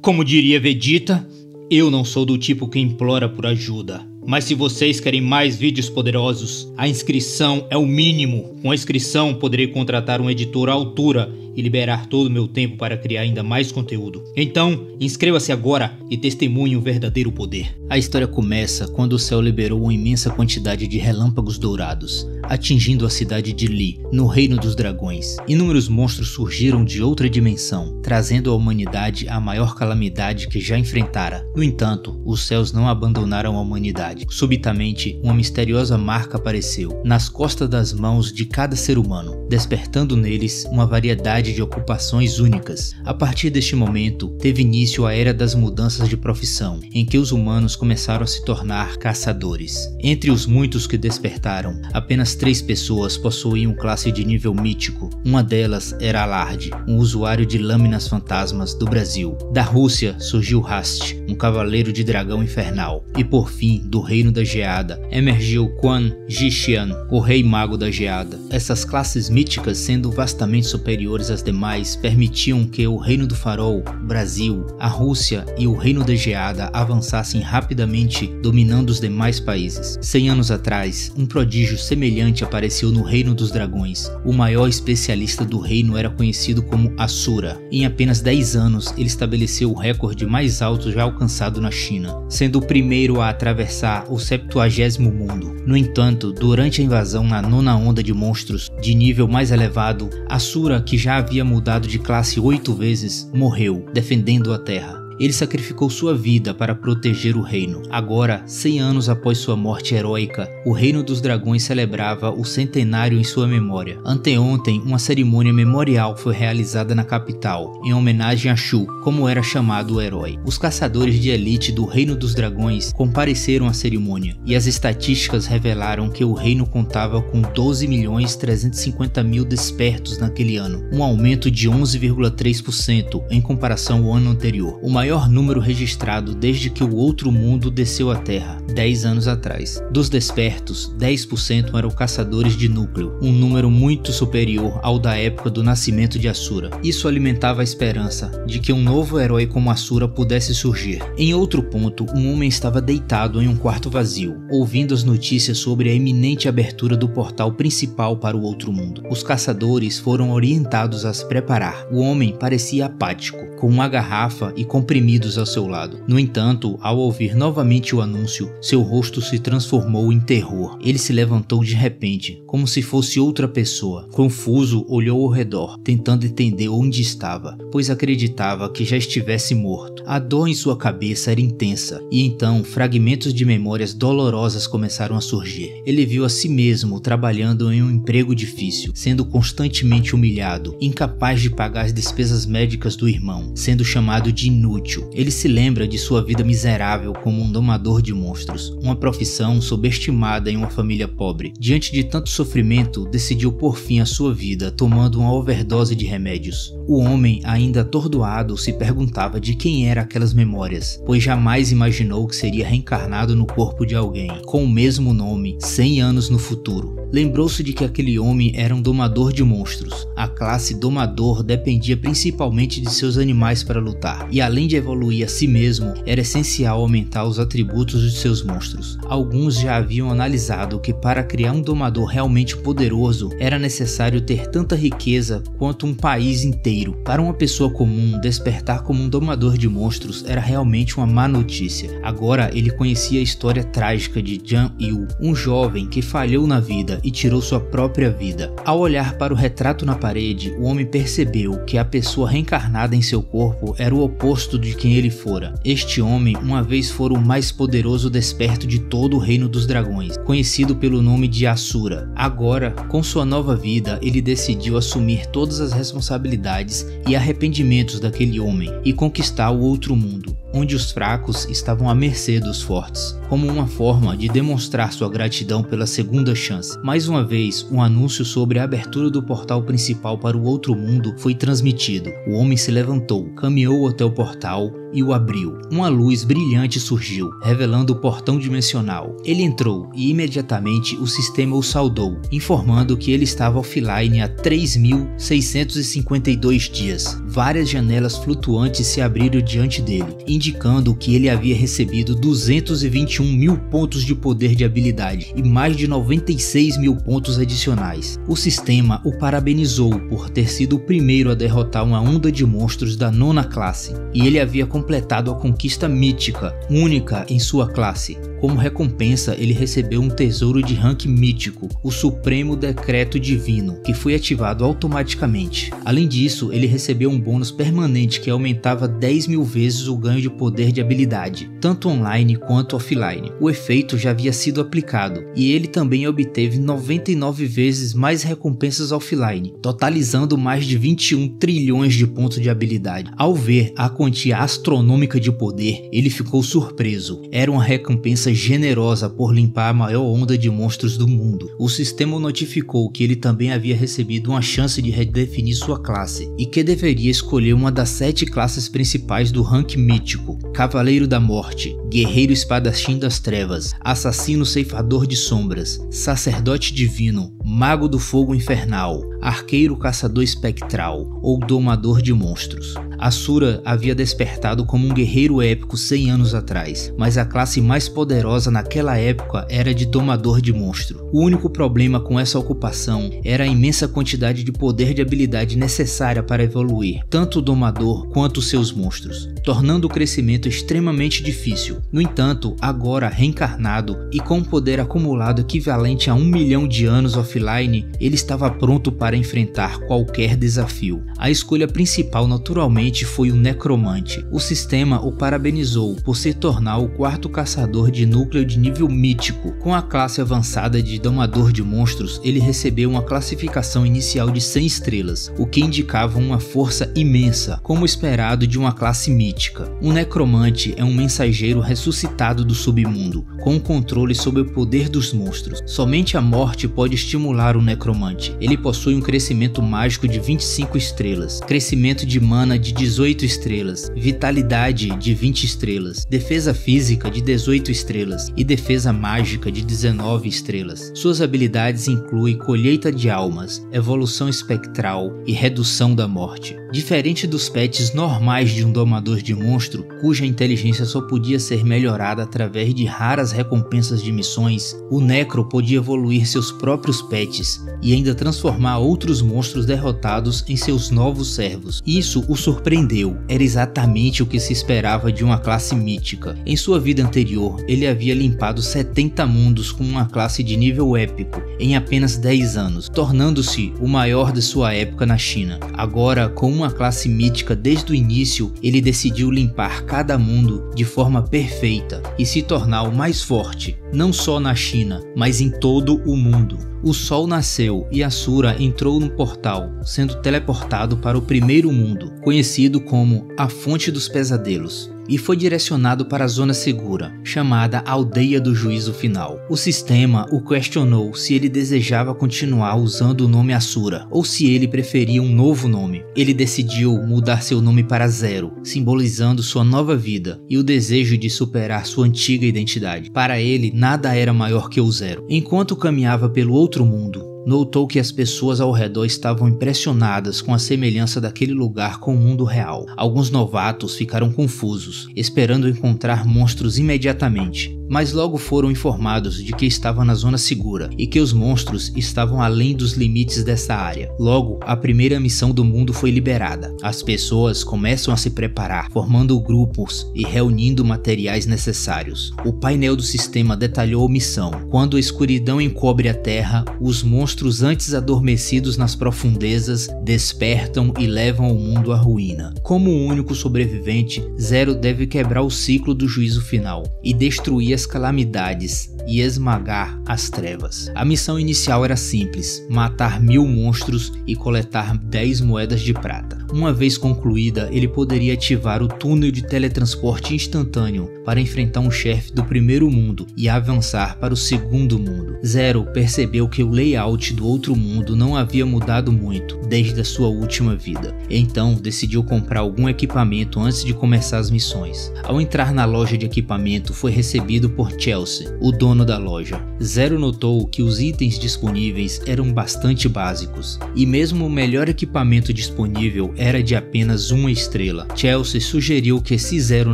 Como diria Vegeta, eu não sou do tipo que implora por ajuda. Mas se vocês querem mais vídeos poderosos, a inscrição é o mínimo. Com a inscrição, poderei contratar um editor à altura e liberar todo o meu tempo para criar ainda mais conteúdo. Então, inscreva-se agora e testemunhe o verdadeiro poder. A história começa quando o céu liberou uma imensa quantidade de relâmpagos dourados, atingindo a cidade de Lee, no Reino dos Dragões. Inúmeros monstros surgiram de outra dimensão, trazendo à humanidade a maior calamidade que já enfrentara. No entanto, os céus não abandonaram a humanidade. Subitamente, uma misteriosa marca apareceu nas costas das mãos de cada ser humano, despertando neles uma variedade de ocupações únicas. A partir deste momento, teve início a Era das Mudanças de Profissão, em que os humanos começaram a se tornar caçadores. Entre os muitos que despertaram, apenas 3 pessoas possuíam classe de nível mítico. Uma delas era Alard, um usuário de lâminas fantasmas do Brasil. Da Rússia surgiu Rast, um cavaleiro de dragão infernal. E por fim, do Reino da Geada, emergiu Quan Jixian, o Rei Mago da Geada. Essas classes míticas, sendo vastamente superiores às demais, permitiam que o Reino do Farol, Brasil, a Rússia e o Reino da Geada avançassem rapidamente, dominando os demais países. 100 anos atrás, um prodígio semelhante apareceu no Reino dos Dragões. O maior especialista do reino era conhecido como Asura. Em apenas 10 anos, ele estabeleceu o recorde mais alto já alcançado na China, sendo o primeiro a atravessar o 70º mundo. No entanto, durante a invasão na 9ª onda de monstros de nível mais elevado, Asura, que já havia mudado de classe 8 vezes, morreu, defendendo a Terra. Ele sacrificou sua vida para proteger o reino. Agora, 100 anos após sua morte heróica, o Reino dos Dragões celebrava o centenário em sua memória. Anteontem, uma cerimônia memorial foi realizada na capital, em homenagem a Shu, como era chamado o herói. Os caçadores de elite do Reino dos Dragões compareceram à cerimônia, e as estatísticas revelaram que o reino contava com 12.350.000 despertos naquele ano, um aumento de 11,3% em comparação ao ano anterior. O maior número registrado desde que o Outro Mundo desceu à Terra, 10 anos atrás. Dos despertos, 10% eram caçadores de núcleo, um número muito superior ao da época do nascimento de Asura. Isso alimentava a esperança de que um novo herói como Asura pudesse surgir. Em outro ponto, um homem estava deitado em um quarto vazio, ouvindo as notícias sobre a iminente abertura do portal principal para o Outro Mundo. Os caçadores foram orientados a se preparar. O homem parecia apático, com uma garrafa e comprimidos ao seu lado. No entanto, ao ouvir novamente o anúncio, seu rosto se transformou em terror. Ele se levantou de repente, como se fosse outra pessoa. Confuso, olhou ao redor, tentando entender onde estava, pois acreditava que já estivesse morto. A dor em sua cabeça era intensa, e então fragmentos de memórias dolorosas começaram a surgir. Ele viu a si mesmo trabalhando em um emprego difícil, sendo constantemente humilhado, incapaz de pagar as despesas médicas do irmão, sendo chamado de inútil. Ele se lembra de sua vida miserável como um domador de monstros, uma profissão subestimada em uma família pobre. Diante de tanto sofrimento, decidiu pôr fim à sua vida tomando uma overdose de remédios. O homem, ainda atordoado, se perguntava de quem eram aquelas memórias, pois jamais imaginou que seria reencarnado no corpo de alguém com o mesmo nome 100 anos no futuro. Lembrou-se de que aquele homem era um domador de monstros. A classe domador dependia principalmente de seus animais para lutar, e além de evoluir a si mesmo, era essencial aumentar os atributos de seus monstros. Alguns já haviam analisado que para criar um domador realmente poderoso, era necessário ter tanta riqueza quanto um país inteiro. Para uma pessoa comum, despertar como um domador de monstros era realmente uma má notícia. Agora ele conhecia a história trágica de Jiang Yu, um jovem que falhou na vida e tirou sua própria vida. Ao olhar para o retrato na parede, o homem percebeu que a pessoa reencarnada em seu corpo era o oposto de quem ele fora. Este homem uma vez fora o mais poderoso desperto de todo o Reino dos Dragões, conhecido pelo nome de Asura. Agora, com sua nova vida, ele decidiu assumir todas as responsabilidades e arrependimentos daquele homem e conquistar o Outro Mundo, onde os fracos estavam à mercê dos fortes, como uma forma de demonstrar sua gratidão pela segunda chance. Mais uma vez, um anúncio sobre a abertura do portal principal para o outro mundo foi transmitido. O homem se levantou, caminhou até o portal e o abriu. Uma luz brilhante surgiu, revelando o portão dimensional. Ele entrou e imediatamente o sistema o saudou, informando que ele estava offline há 3.652 dias. Várias janelas flutuantes se abriram diante dele, indicando que ele havia recebido 221 mil pontos de poder de habilidade e mais de 96 mil pontos adicionais. O sistema o parabenizou por ter sido o primeiro a derrotar uma onda de monstros da 9ª classe, e ele havia completado a conquista mítica, única em sua classe. Como recompensa, ele recebeu um tesouro de rank mítico, o Supremo Decreto Divino, que foi ativado automaticamente. Além disso, ele recebeu um bônus permanente que aumentava 10.000 vezes o ganho de poder de habilidade, tanto online quanto offline. O efeito já havia sido aplicado, e ele também obteve 99 vezes mais recompensas offline, totalizando mais de 21 trilhões de pontos de habilidade. Ao ver a quantia astronômica de poder, ele ficou surpreso. Era uma recompensa generosa por limpar a maior onda de monstros do mundo. O sistema notificou que ele também havia recebido uma chance de redefinir sua classe e que deveria escolher uma das 7 classes principais do rank mítico: Cavaleiro da Morte, Guerreiro Espadachim das Trevas, Assassino Ceifador de Sombras, Sacerdote Divino, Mago do Fogo Infernal, Arqueiro Caçador Espectral ou Domador de Monstros. Asura havia despertado como um guerreiro épico 100 anos atrás, mas a classe mais poderosa naquela época era de Domador de Monstro. O único problema com essa ocupação era a imensa quantidade de poder de habilidade necessária para evoluir, tanto o Domador quanto seus monstros, tornando o crescimento extremamente difícil. No entanto, agora reencarnado e com um poder acumulado equivalente a 1 milhão de anos offline, ele estava pronto para enfrentar qualquer desafio. A escolha principal naturalmente foi o Necromante. O sistema o parabenizou por se tornar o 4º caçador de núcleo de nível mítico. Com a classe avançada de Domador de Monstros, ele recebeu uma classificação inicial de 100 estrelas, o que indicava uma força imensa, como esperado de uma classe mítica. Um Necromante é um mensageiro ressuscitado do submundo, com controle sobre o poder dos monstros. Somente a morte pode estimular o Necromante. Ele possui um crescimento mágico de 25 estrelas, crescimento de mana de 18 estrelas, vitalidade de 20 estrelas, defesa física de 18 estrelas e defesa mágica de 19 estrelas. Suas habilidades incluem colheita de almas, evolução espectral e redução da morte. Diferente dos pets normais de um domador de monstro, cuja inteligência só podia ser melhorada através de raras recompensas de missões, o Necro podia evoluir seus próprios pets e ainda transformar outros monstros derrotados em seus novos servos. Isso o surpreendeu, era exatamente o que se esperava de uma classe mítica. Em sua vida anterior, ele havia limpado 70 mundos com uma classe de nível épico em apenas 10 anos, tornando-se o maior de sua época na China. Agora, com uma classe mítica desde o início, ele decidiu limpar cada mundo de forma perfeita e se tornar o mais forte, não só na China, mas em todo o mundo. O sol nasceu e Asura entrou no portal, sendo teleportado para o primeiro mundo, conhecido como a Fonte dos Pesadelos, e foi direcionado para a zona segura, chamada Aldeia do Juízo Final. O sistema o questionou se ele desejava continuar usando o nome Asura, ou se ele preferia um novo nome. Ele decidiu mudar seu nome para Zero, simbolizando sua nova vida e o desejo de superar sua antiga identidade. Para ele, nada era maior que o Zero. Enquanto caminhava pelo outro mundo, notou que as pessoas ao redor estavam impressionadas com a semelhança daquele lugar com o mundo real. Alguns novatos ficaram confusos, esperando encontrar monstros imediatamente, mas logo foram informados de que estava na zona segura e que os monstros estavam além dos limites dessa área. Logo, a primeira missão do mundo foi liberada. As pessoas começam a se preparar, formando grupos e reunindo materiais necessários. O painel do sistema detalhou a missão. Quando a escuridão encobre a terra, os monstros antes adormecidos nas profundezas despertam e levam o mundo à ruína. Como o único sobrevivente, Zero deve quebrar o ciclo do juízo final e destruir as calamidades e esmagar as trevas. A missão inicial era simples: matar 1000 monstros e coletar 10 moedas de prata. Uma vez concluída, ele poderia ativar o túnel de teletransporte instantâneo para enfrentar um chefe do primeiro mundo e avançar para o segundo mundo. Zero percebeu que o layout do outro mundo não havia mudado muito desde a sua última vida. Então decidiu comprar algum equipamento antes de começar as missões. Ao entrar na loja de equipamento, foi recebido por Chelsea, o dono da loja. Zero notou que os itens disponíveis eram bastante básicos, e mesmo o melhor equipamento disponível era de apenas 1 estrela. Chelsea sugeriu que, se Zero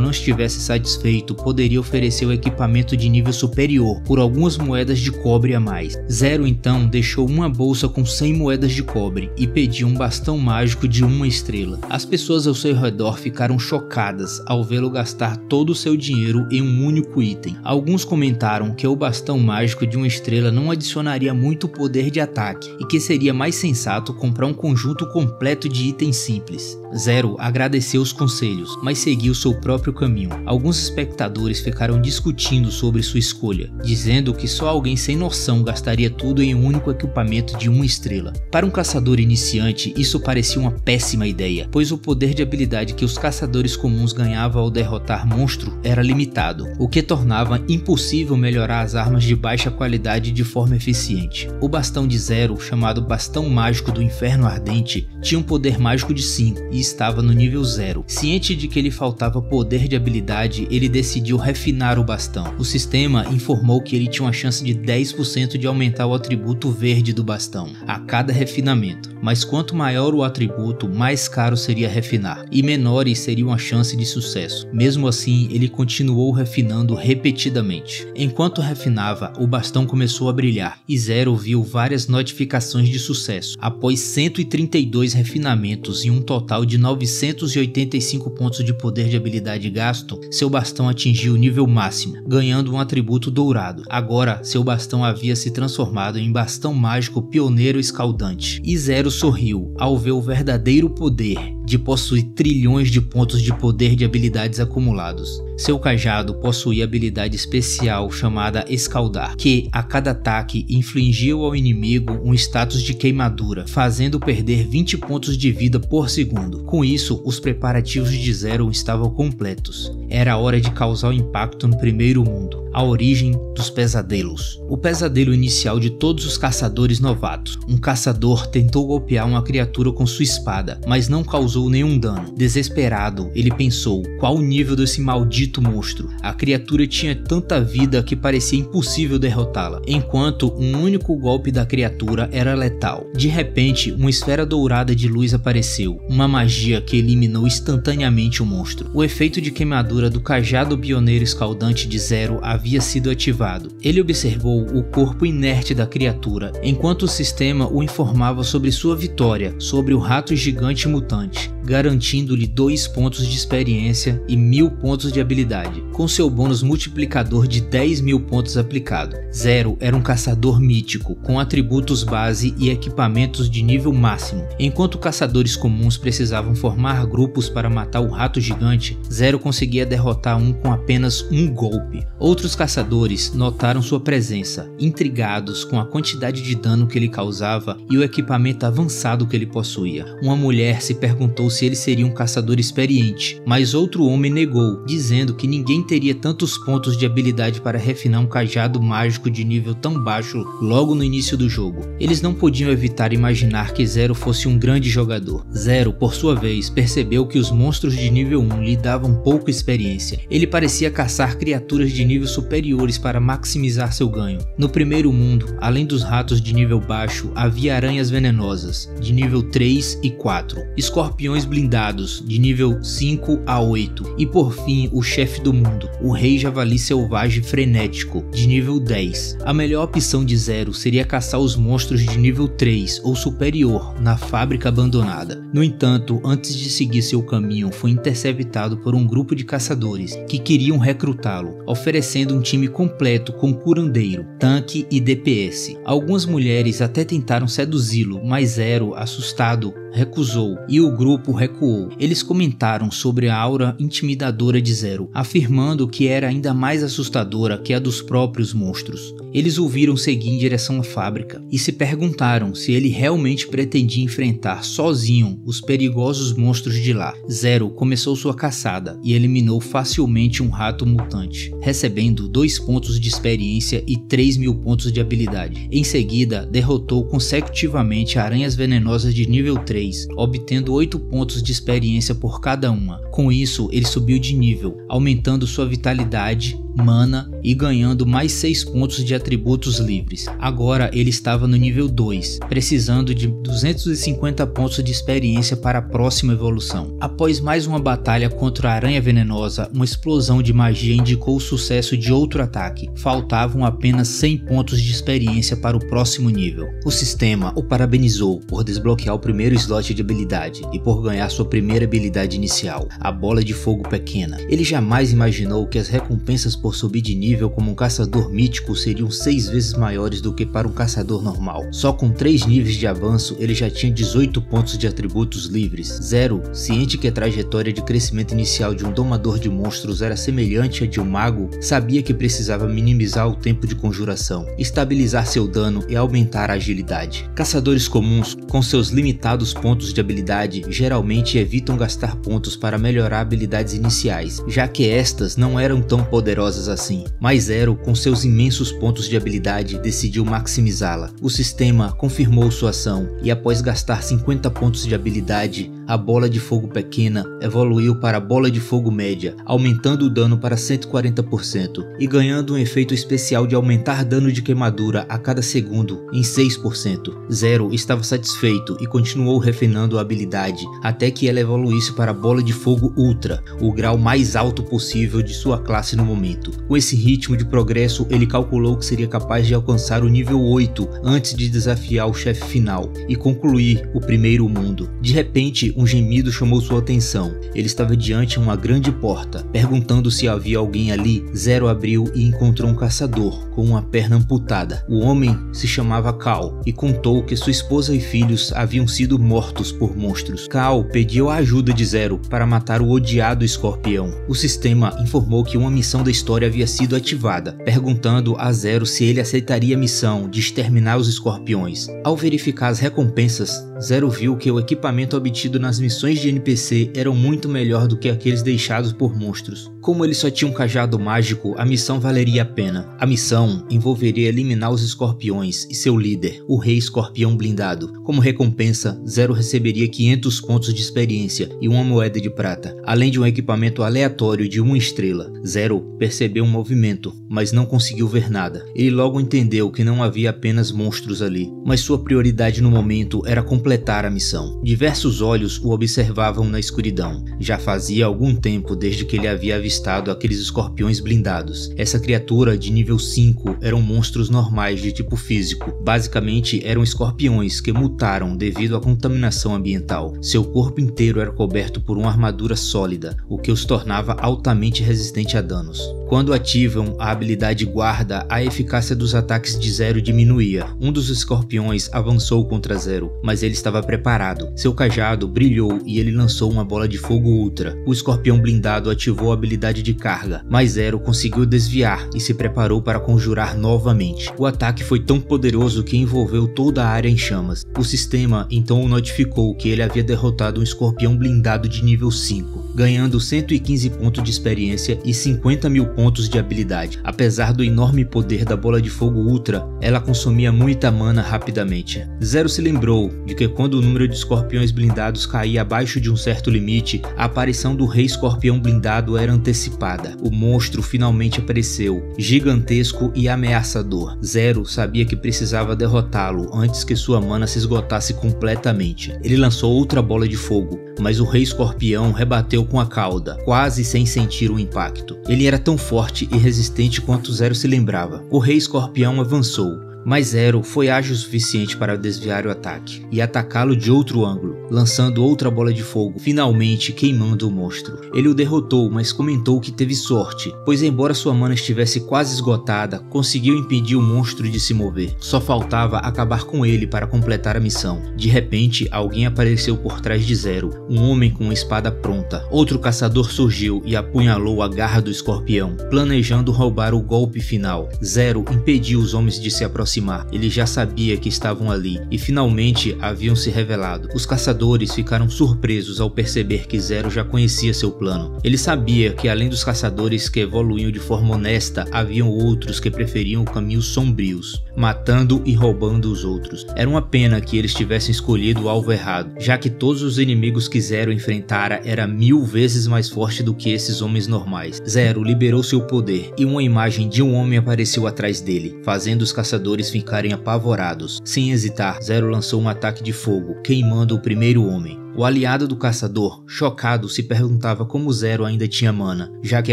não estivesse satisfeito, poderia oferecer o equipamento de nível superior por algumas moedas de cobre a mais. Zero então deixou uma bolsa com 100 moedas de cobre e pediu um bastão mágico de 1 estrela. As pessoas ao seu redor ficaram chocadas ao vê-lo gastar todo o seu dinheiro em um único item. Alguns comentaram que o bastão mágico de 1 estrela não adicionaria muito poder de ataque e que seria mais sensato comprar um conjunto completo de itens simples. Zero agradeceu os conselhos, mas seguiu seu próprio caminho. Alguns espectadores ficaram discutindo sobre sua escolha, dizendo que só alguém sem noção gastaria tudo em um único equipamento de 1 estrela. Para um caçador iniciante, isso parecia uma péssima ideia, pois o poder de habilidade que os caçadores comuns ganhavam ao derrotar monstro era limitado, o que tornava impossível melhorar as armas de baixa qualidade de forma eficiente. O bastão de Zero, chamado Bastão Mágico do Inferno Ardente, tinha um poder mágico de 5 e estava no nível 0. Ciente de que lhe faltava poder de habilidade, ele decidiu refinar o bastão. O sistema informou que ele tinha uma chance de 10% de aumentar o atributo verde do bastão a cada refinamento, mas quanto maior o atributo, mais caro seria refinar, e menores seriam a chance de sucesso. Mesmo assim, ele continuou refinando repetidamente. Enquanto refinava, o bastão começou a brilhar, e Zero viu várias notificações de sucesso. Após 132 refinamentos e um total de 985 pontos de poder de habilidade gasto, seu bastão atingiu o nível máximo, ganhando um atributo dourado. Agora, seu bastão havia se transformado em Bastão Mágico Pioneiro Escaldante, e Zero sorriu ao ver o verdadeiro poder de possuir trilhões de pontos de poder de habilidades acumulados. Seu cajado possuía habilidade especial chamada Escaldar, que a cada ataque infligia ao inimigo um status de queimadura, fazendo perder 20 pontos de vida por segundo. Com isso, os preparativos de Zero estavam completos. Era hora de causar o impacto no primeiro mundo. A origem dos pesadelos. O pesadelo inicial de todos os caçadores novatos. Um caçador tentou golpear uma criatura com sua espada, mas não causou nenhum dano. Desesperado, ele pensou: qual o nível desse maldito monstro? A criatura tinha tanta vida que parecia impossível derrotá-la, enquanto um único golpe da criatura era letal. De repente, uma esfera dourada de luz apareceu, uma magia que eliminou instantaneamente o monstro. O efeito de queimadura do cajado pioneiro escaldante de Zero havia sido ativado. Ele observou o corpo inerte da criatura, enquanto o sistema o informava sobre sua vitória sobre o rato gigante mutante, garantindo-lhe 2 pontos de experiência e 1000 pontos de habilidade, com seu bônus multiplicador de 10.000 pontos aplicado. Zero era um caçador mítico, com atributos base e equipamentos de nível máximo. Enquanto caçadores comuns precisavam formar grupos para matar o rato gigante, Zero conseguia derrotar um com apenas um golpe. Outros caçadores notaram sua presença, intrigados com a quantidade de dano que ele causava e o equipamento avançado que ele possuía. Uma mulher se perguntou se ele seria um caçador experiente, mas outro homem negou, dizendo que ninguém teria tantos pontos de habilidade para refinar um cajado mágico de nível tão baixo logo no início do jogo. Eles não podiam evitar imaginar que Zero fosse um grande jogador. Zero, por sua vez, percebeu que os monstros de nível 1 lhe davam pouca experiência. Ele parecia caçar criaturas de nível superiores para maximizar seu ganho. No primeiro mundo, além dos ratos de nível baixo, havia aranhas venenosas, de nível 3 e 4, escorpiões blindados, de nível 5 a 8, e por fim o chefe do mundo, o Rei Javali Selvagem Frenético, de nível 10. A melhor opção de Zero seria caçar os monstros de nível 3 ou superior na fábrica abandonada. No entanto, antes de seguir seu caminho, foi interceptado por um grupo de caçadores que queriam recrutá-lo, oferecendo um time completo com curandeiro, tanque e DPS. Algumas mulheres até tentaram seduzi-lo, mas Zero, assustado, recusou, e o grupo recuou. Eles comentaram sobre a aura intimidadora de Zero, afirmando que era ainda mais assustadora que a dos próprios monstros. Eles o viram seguir em direção à fábrica e se perguntaram se ele realmente pretendia enfrentar sozinho os perigosos monstros de lá. Zero começou sua caçada e eliminou facilmente um rato mutante, recebendo 2 pontos de experiência e 3.000 pontos de habilidade. Em seguida, derrotou consecutivamente aranhas venenosas de nível 3, obtendo 8 pontos de experiência por cada uma. Com isso, ele subiu de nível, aumentando sua vitalidade, mana e ganhando mais 6 pontos de atributos livres. Agora ele estava no nível 2, precisando de 250 pontos de experiência para a próxima evolução. Após mais uma batalha contra a aranha venenosa, uma explosão de magia indicou o sucesso de outro ataque. Faltavam apenas 100 pontos de experiência para o próximo nível. O sistema o parabenizou por desbloquear o primeiro slot de habilidade e por ganhar sua primeira habilidade inicial, a bola de fogo pequena. Ele jamais imaginou que as recompensas por subir de nível como um caçador mítico seriam 6 vezes maiores do que para um caçador normal. Só com 3 níveis de avanço ele já tinha 18 pontos de atributos livres. Zero, ciente que a trajetória de crescimento inicial de um domador de monstros era semelhante à de um mago, sabia que precisava minimizar o tempo de conjuração, estabilizar seu dano e aumentar a agilidade. Caçadores comuns, com seus limitados pontos de habilidade, geralmente evitam gastar pontos para melhorar habilidades iniciais, já que estas não eram tão poderosas assim, mas Zero, com seus imensos pontos de habilidade, decidiu maximizá-la. O sistema confirmou sua ação e após gastar 50 pontos de habilidade, a bola de fogo pequena evoluiu para a bola de fogo média, aumentando o dano para 140% e ganhando um efeito especial de aumentar dano de queimadura a cada segundo em 6%. Zero estava satisfeito e continuou refinando a habilidade até que ela evoluísse para a bola de fogo ultra, o grau mais alto possível de sua classe no momento. Com esse ritmo de progresso, ele calculou que seria capaz de alcançar o nível 8 antes de desafiar o chefe final e concluir o primeiro mundo. De repente, um gemido chamou sua atenção. Ele estava diante de uma grande porta. Perguntando se havia alguém ali, Zero abriu e encontrou um caçador com uma perna amputada. O homem se chamava Cal e contou que sua esposa e filhos haviam sido mortos por monstros. Cal pediu a ajuda de Zero para matar o odiado escorpião. O sistema informou que uma missão da história havia sido ativada, perguntando a Zero se ele aceitaria a missão de exterminar os escorpiões. Ao verificar as recompensas, Zero viu que o equipamento obtido nas missões de NPC eram muito melhor do que aqueles deixados por monstros. Como ele só tinha um cajado mágico, a missão valeria a pena. A missão envolveria eliminar os escorpiões e seu líder, o Rei Escorpião Blindado. Como recompensa, Zero receberia 500 pontos de experiência e uma moeda de prata, além de um equipamento aleatório de 1 estrela. Zero percebeu um movimento, mas não conseguiu ver nada. Ele logo entendeu que não havia apenas monstros ali, mas sua prioridade no momento era completar a missão. Diversos olhos o observavam na escuridão. Já fazia algum tempo desde que ele havia avistado aqueles escorpiões blindados. Essa criatura de nível 5 eram monstros normais de tipo físico. Basicamente eram escorpiões que mutaram devido à contaminação ambiental. Seu corpo inteiro era coberto por uma armadura sólida, o que os tornava altamente resistente a danos. Quando ativam a habilidade guarda, a eficácia dos ataques de Zero diminuía. Um dos escorpiões avançou contra Zero, mas ele estava preparado. Seu cajado brilhou e ele lançou uma bola de fogo ultra. O escorpião blindado ativou a habilidade de carga, mas Zero conseguiu desviar e se preparou para conjurar novamente. O ataque foi tão poderoso que envolveu toda a área em chamas. O sistema então o notificou que ele havia derrotado um escorpião blindado de nível 5, ganhando 115 pontos de experiência e 50.000 pontos de habilidade. Apesar do enorme poder da bola de fogo ultra, ela consumia muita mana rapidamente. Zero se lembrou de que quando o número de escorpiões blindados caía abaixo de um certo limite, a aparição do Rei Escorpião Blindado era antecipada. O monstro finalmente apareceu, gigantesco e ameaçador. Zero sabia que precisava derrotá-lo antes que sua mana se esgotasse completamente. Ele lançou outra bola de fogo, mas o Rei Escorpião rebateu com a cauda, quase sem sentir o impacto. Ele era tão forte e resistente quanto Zero se lembrava. O Rei Escorpião avançou, mas Zero foi ágil o suficiente para desviar o ataque e atacá-lo de outro ângulo. lançando outra bola de fogo, finalmente queimando o monstro. Ele o derrotou, mas comentou que teve sorte, pois embora sua mana estivesse quase esgotada, conseguiu impedir o monstro de se mover. Só faltava acabar com ele para completar a missão. De repente, alguém apareceu por trás de Zero, um homem com uma espada pronta. Outro caçador surgiu e apunhalou a garra do escorpião, planejando roubar o golpe final. Zero impediu os homens de se aproximar. Ele já sabia que estavam ali e finalmente haviam se revelado. Os caçadores ficaram surpresos ao perceber que Zero já conhecia seu plano. Ele sabia que além dos caçadores que evoluíam de forma honesta, haviam outros que preferiam caminhos sombrios, matando e roubando os outros. Era uma pena que eles tivessem escolhido o alvo errado, já que todos os inimigos que Zero enfrentara era 1000 vezes mais forte do que esses homens normais. Zero liberou seu poder e uma imagem de um homem apareceu atrás dele, fazendo os caçadores ficarem apavorados. Sem hesitar, Zero lançou um ataque de fogo, queimando o primeiro homem. O aliado do caçador, chocado, se perguntava como Zero ainda tinha mana, já que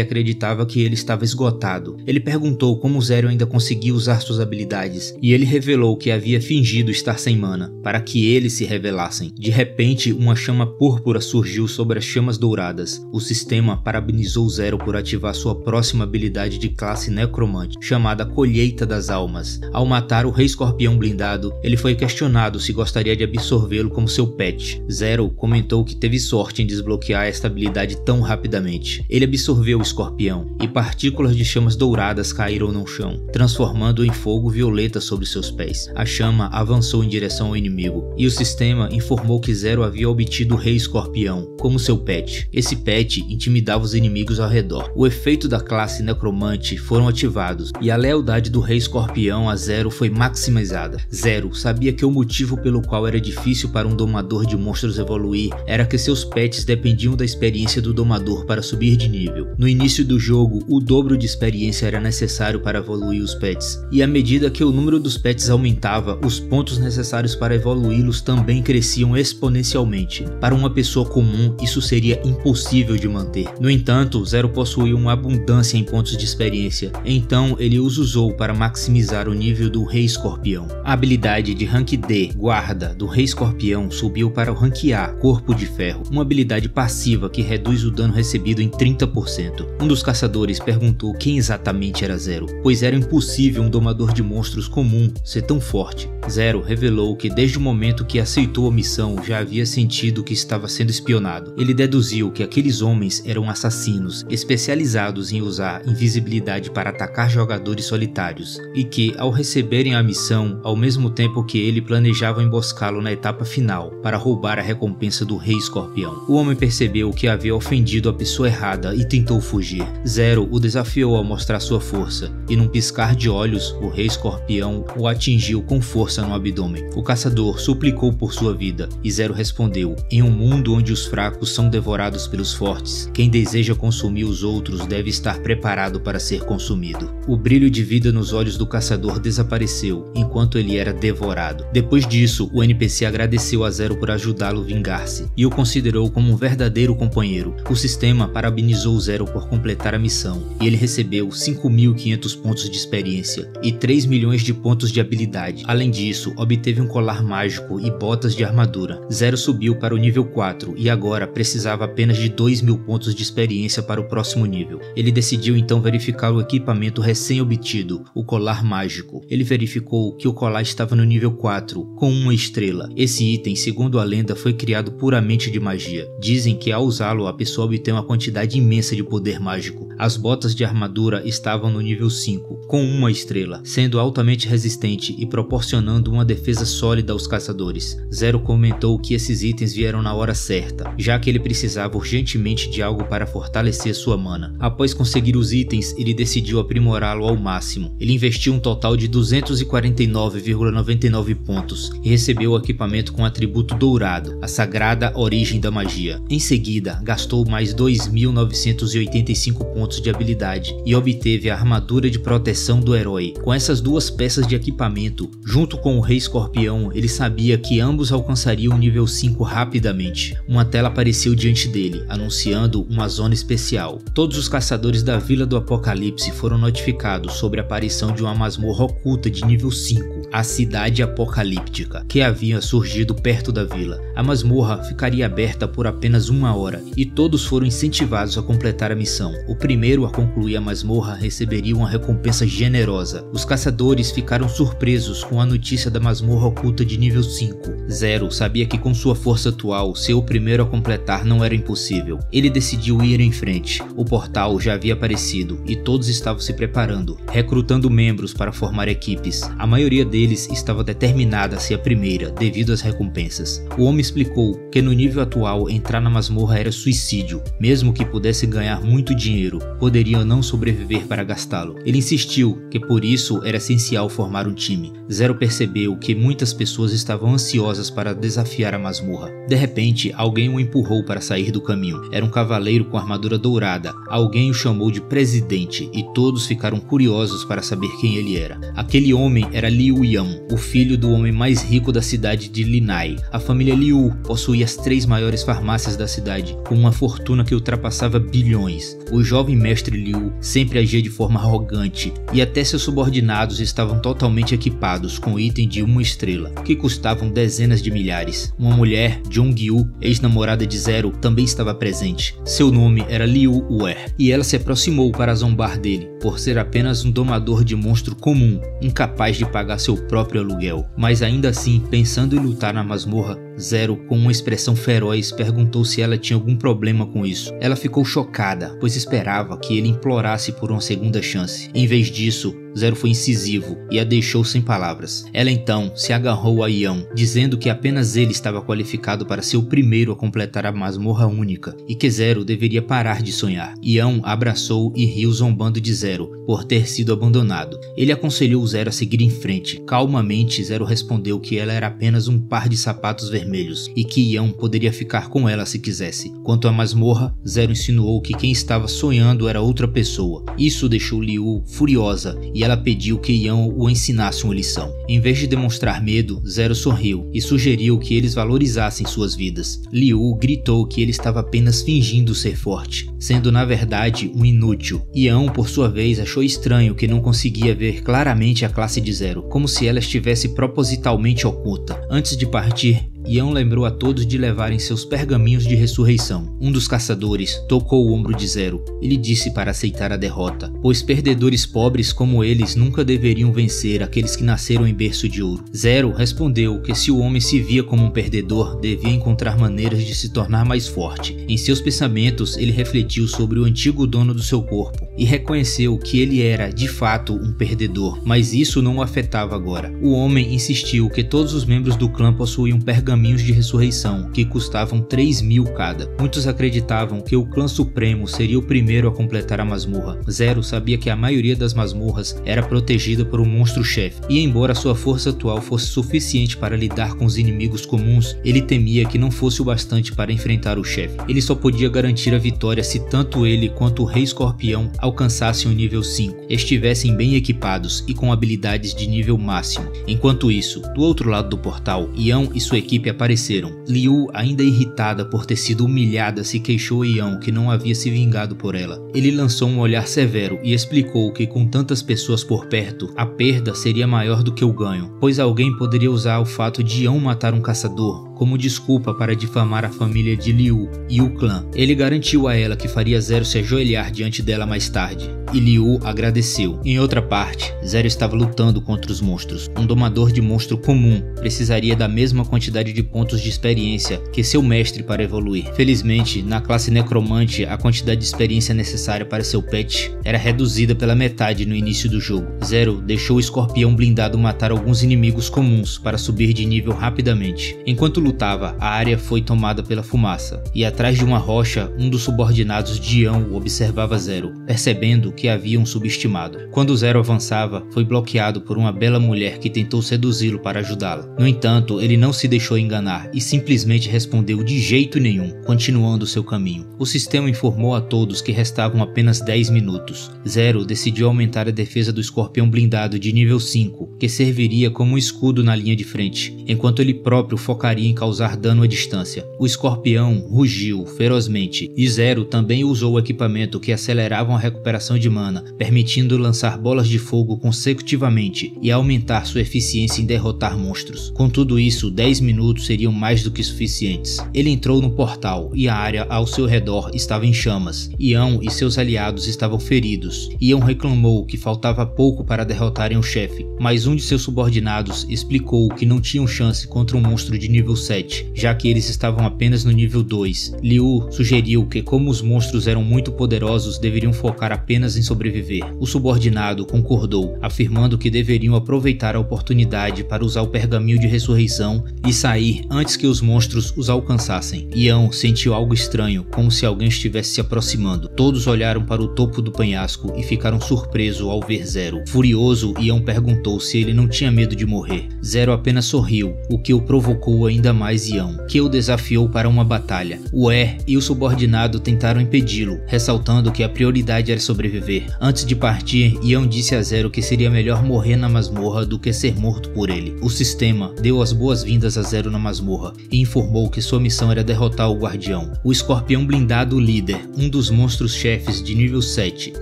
acreditava que ele estava esgotado. Ele perguntou como Zero ainda conseguia usar suas habilidades, e ele revelou que havia fingido estar sem mana, para que eles se revelassem. De repente, uma chama púrpura surgiu sobre as chamas douradas. O sistema parabenizou Zero por ativar sua próxima habilidade de classe necromante, chamada Colheita das Almas. Ao matar o Rei Escorpião blindado, ele foi questionado se gostaria de absorvê-lo como seu pet. Zero comentou que teve sorte em desbloquear esta habilidade tão rapidamente. Ele absorveu o escorpião e partículas de chamas douradas caíram no chão, transformando-o em fogo violeta sobre seus pés. A chama avançou em direção ao inimigo e o sistema informou que Zero havia obtido o Rei Escorpião como seu pet. Esse pet intimidava os inimigos ao redor. O efeito da classe necromante foram ativados e a lealdade do Rei Escorpião a Zero foi maximizada. Zero sabia que o motivo pelo qual era difícil para um domador de monstros evoluir era que seus pets dependiam da experiência do domador para subir de nível. No início do jogo, o dobro de experiência era necessário para evoluir os pets, e à medida que o número dos pets aumentava, os pontos necessários para evoluí-los também cresciam exponencialmente. Para uma pessoa comum, isso seria impossível de manter. No entanto, Zero possuía uma abundância em pontos de experiência, então ele os usou para maximizar o nível do Rei Escorpião. A habilidade de Rank D, Guarda, do Rei Escorpião subiu para o Rank A, Corpo de Ferro, uma habilidade passiva que reduz o dano recebido em 30%. Um dos caçadores perguntou quem exatamente era Zero, pois era impossível um domador de monstros comum ser tão forte. Zero revelou que desde o momento que aceitou a missão já havia sentido que estava sendo espionado. Ele deduziu que aqueles homens eram assassinos, especializados em usar invisibilidade para atacar jogadores solitários, e que, ao receberem a missão, ao mesmo tempo que ele planejava emboscá-lo na etapa final, para roubar a recompensa do Rei Escorpião. O homem percebeu que havia ofendido a pessoa errada e tentou fugir. Zero o desafiou a mostrar sua força, e num piscar de olhos, o Rei Escorpião o atingiu com força no abdômen. O caçador suplicou por sua vida, e Zero respondeu: em um mundo onde os fracos são devorados pelos fortes, quem deseja consumir os outros deve estar preparado para ser consumido. O brilho de vida nos olhos do caçador desapareceu, enquanto ele era devorado. Depois disso, o NPC agradeceu a Zero por ajudá-lo a vingar-se, e o considerou como um verdadeiro companheiro. O sistema parabenizou Zero por completar a missão, e ele recebeu 5.500 pontos de experiência e 3 milhões de pontos de habilidade. Além disso, obteve um colar mágico e botas de armadura. Zero subiu para o nível 4 e agora precisava apenas de 2.000 pontos de experiência para o próximo nível. Ele decidiu então verificar o equipamento recém-obtido, o colar mágico. Ele verificou que o colar estava no nível 4, com 1 estrela. Esse item, segundo a lenda, foi criado puramente de magia. Dizem que ao usá-lo a pessoa obtém uma quantidade imensa de poder mágico. As botas de armadura estavam no nível 5, com 1 estrela, sendo altamente resistente e proporcionando uma defesa sólida aos caçadores. Zero comentou que esses itens vieram na hora certa, já que ele precisava urgentemente de algo para fortalecer sua mana. Após conseguir os itens, ele decidiu aprimorá-lo ao máximo. Ele investiu um total de 249,99 pontos e recebeu o equipamento com atributo dourado, a sagrada origem da magia. Em seguida, gastou mais 2.985 pontos de habilidade e obteve a armadura de proteção do herói. Com essas duas peças de equipamento, junto com o Rei Escorpião, ele sabia que ambos alcançariam o nível 5 rapidamente. Uma tela apareceu diante dele, anunciando uma zona especial. Todos os caçadores da Vila do Apocalipse foram notificados sobre a aparição de uma masmorra oculta de nível 5. a cidade apocalíptica, que havia surgido perto da vila. A masmorra ficaria aberta por apenas 1 hora, e todos foram incentivados a completar a missão. O primeiro a concluir a masmorra receberia uma recompensa generosa. Os caçadores ficaram surpresos com a notícia da masmorra oculta de nível 5. Zero sabia que com sua força atual, ser o primeiro a completar não era impossível. Ele decidiu ir em frente. O portal já havia aparecido e todos estavam se preparando, recrutando membros para formar equipes. A maioria deles estava determinada a ser a primeira, devido às recompensas. O homem explicou que no nível atual entrar na masmorra era suicídio. Mesmo que pudesse ganhar muito dinheiro, poderiam não sobreviver para gastá-lo. Ele insistiu que por isso era essencial formar um time. Zero percebeu que muitas pessoas estavam ansiosas para desafiar a masmorra. De repente, alguém o empurrou para sair do caminho. Era um cavaleiro com armadura dourada. Alguém o chamou de presidente e todos ficaram curiosos para saber quem ele era. Aquele homem era Liu Yan, o filho do homem mais rico da cidade de Linai. A família Liu possuía as 3 maiores farmácias da cidade, com uma fortuna que ultrapassava bilhões. O jovem mestre Liu sempre agia de forma arrogante e até seus subordinados estavam totalmente equipados com itens de 1 estrela, que custavam dezenas de milhares. Uma mulher, Jong-yu, ex-namorada de Zero, também estava presente. Seu nome era Liu Wer, e ela se aproximou para zombar dele, por ser apenas um domador de monstro comum, incapaz de pagar seu próprio aluguel. Mas ainda assim, pensando em lutar na masmorra, Zero, com uma expressão feroz, perguntou se ela tinha algum problema com isso. Ela ficou chocada, pois esperava que ele implorasse por uma segunda chance. Em vez disso, Zero foi incisivo e a deixou sem palavras. Ela então se agarrou a Yan, dizendo que apenas ele estava qualificado para ser o primeiro a completar a masmorra única e que Zero deveria parar de sonhar. Yan abraçou e riu zombando de Zero por ter sido abandonado. Ele aconselhou Zero a seguir em frente. Calmamente, Zero respondeu que ela era apenas um par de sapatos vermelhos e que Yan poderia ficar com ela se quisesse. Quanto à masmorra, Zero insinuou que quem estava sonhando era outra pessoa. Isso deixou Liu furiosa e ela pediu que Yan o ensinasse uma lição. Em vez de demonstrar medo, Zero sorriu e sugeriu que eles valorizassem suas vidas. Liu gritou que ele estava apenas fingindo ser forte, sendo na verdade um inútil. Yan, por sua vez, achou estranho que não conseguia ver claramente a classe de Zero, como se ela estivesse propositalmente oculta. Antes de partir, Yan lembrou a todos de levarem seus pergaminhos de ressurreição. Um dos caçadores tocou o ombro de Zero. Ele disse para aceitar a derrota, pois perdedores pobres como eles nunca deveriam vencer aqueles que nasceram em berço de ouro. Zero respondeu que se o homem se via como um perdedor, devia encontrar maneiras de se tornar mais forte. Em seus pensamentos, ele refletiu sobre o antigo dono do seu corpo e reconheceu que ele era, de fato, um perdedor, mas isso não o afetava agora. O homem insistiu que todos os membros do clã possuíam pergaminhos de ressurreição, que custavam 3.000 cada. Muitos acreditavam que o clã supremo seria o primeiro a completar a masmorra. Zero sabia que a maioria das masmorras era protegida por um monstro-chefe, e embora sua força atual fosse suficiente para lidar com os inimigos comuns, ele temia que não fosse o bastante para enfrentar o chefe. Ele só podia garantir a vitória se tanto ele quanto o Rei Escorpião alcançassem o nível 5, estivessem bem equipados e com habilidades de nível máximo. Enquanto isso, do outro lado do portal, Yan e sua equipe apareceram. Liu, ainda irritada por ter sido humilhada, se queixou a Yan que não havia se vingado por ela. Ele lançou um olhar severo e explicou que com tantas pessoas por perto, a perda seria maior do que o ganho, pois alguém poderia usar o fato de Yan matar um caçador como desculpa para difamar a família de Liu e o clã. Ele garantiu a ela que faria Zero se ajoelhar diante dela mais tarde, e Liu agradeceu. Em outra parte, Zero estava lutando contra os monstros. Um domador de monstro comum precisaria da mesma quantidade de pontos de experiência que seu mestre para evoluir. Felizmente, na classe necromante, a quantidade de experiência necessária para seu pet era reduzida pela metade no início do jogo. Zero deixou o escorpião blindado matar alguns inimigos comuns para subir de nível rapidamente. Enquanto lutava, a área foi tomada pela fumaça, e atrás de uma rocha, um dos subordinados de Yan observava Zero, percebendo que haviam subestimado. Quando Zero avançava, foi bloqueado por uma bela mulher que tentou seduzi-lo para ajudá-la. No entanto, ele não se deixou enganar e simplesmente respondeu de jeito nenhum, continuando seu caminho. O sistema informou a todos que restavam apenas 10 minutos. Zero decidiu aumentar a defesa do escorpião blindado de nível 5, que serviria como um escudo na linha de frente. enquanto ele próprio focaria em causar dano à distância. O escorpião rugiu ferozmente e Zero também usou o equipamento que acelerava a recuperação de mana, permitindo lançar bolas de fogo consecutivamente e aumentar sua eficiência em derrotar monstros. Com tudo isso, 10 minutos seriam mais do que suficientes. Ele entrou no portal e a área ao seu redor estava em chamas. Ian e seus aliados estavam feridos. Ian reclamou que faltava pouco para derrotarem o chefe, mas um de seus subordinados explicou que não tinham chance contra um monstro de nível 7, já que eles estavam apenas no nível 2. Liu sugeriu que, como os monstros eram muito poderosos, deveriam focar apenas em sobreviver. O subordinado concordou, afirmando que deveriam aproveitar a oportunidade para usar o pergaminho de ressurreição e sair antes que os monstros os alcançassem. Ian sentiu algo estranho, como se alguém estivesse se aproximando. Todos olharam para o topo do penhasco e ficaram surpresos ao ver Zero. Furioso, Ian perguntou se ele não tinha medo de morrer. Zero apenas sorriu, o que o provocou ainda mais Ian, que o desafiou para uma batalha. O e o subordinado tentaram impedi-lo, ressaltando que a prioridade era sobreviver. Antes de partir, Ian disse a Zero que seria melhor morrer na masmorra do que ser morto por ele. O sistema deu as boas-vindas a Zero na masmorra e informou que sua missão era derrotar o guardião, o escorpião blindado líder, um dos monstros-chefes de nível 7.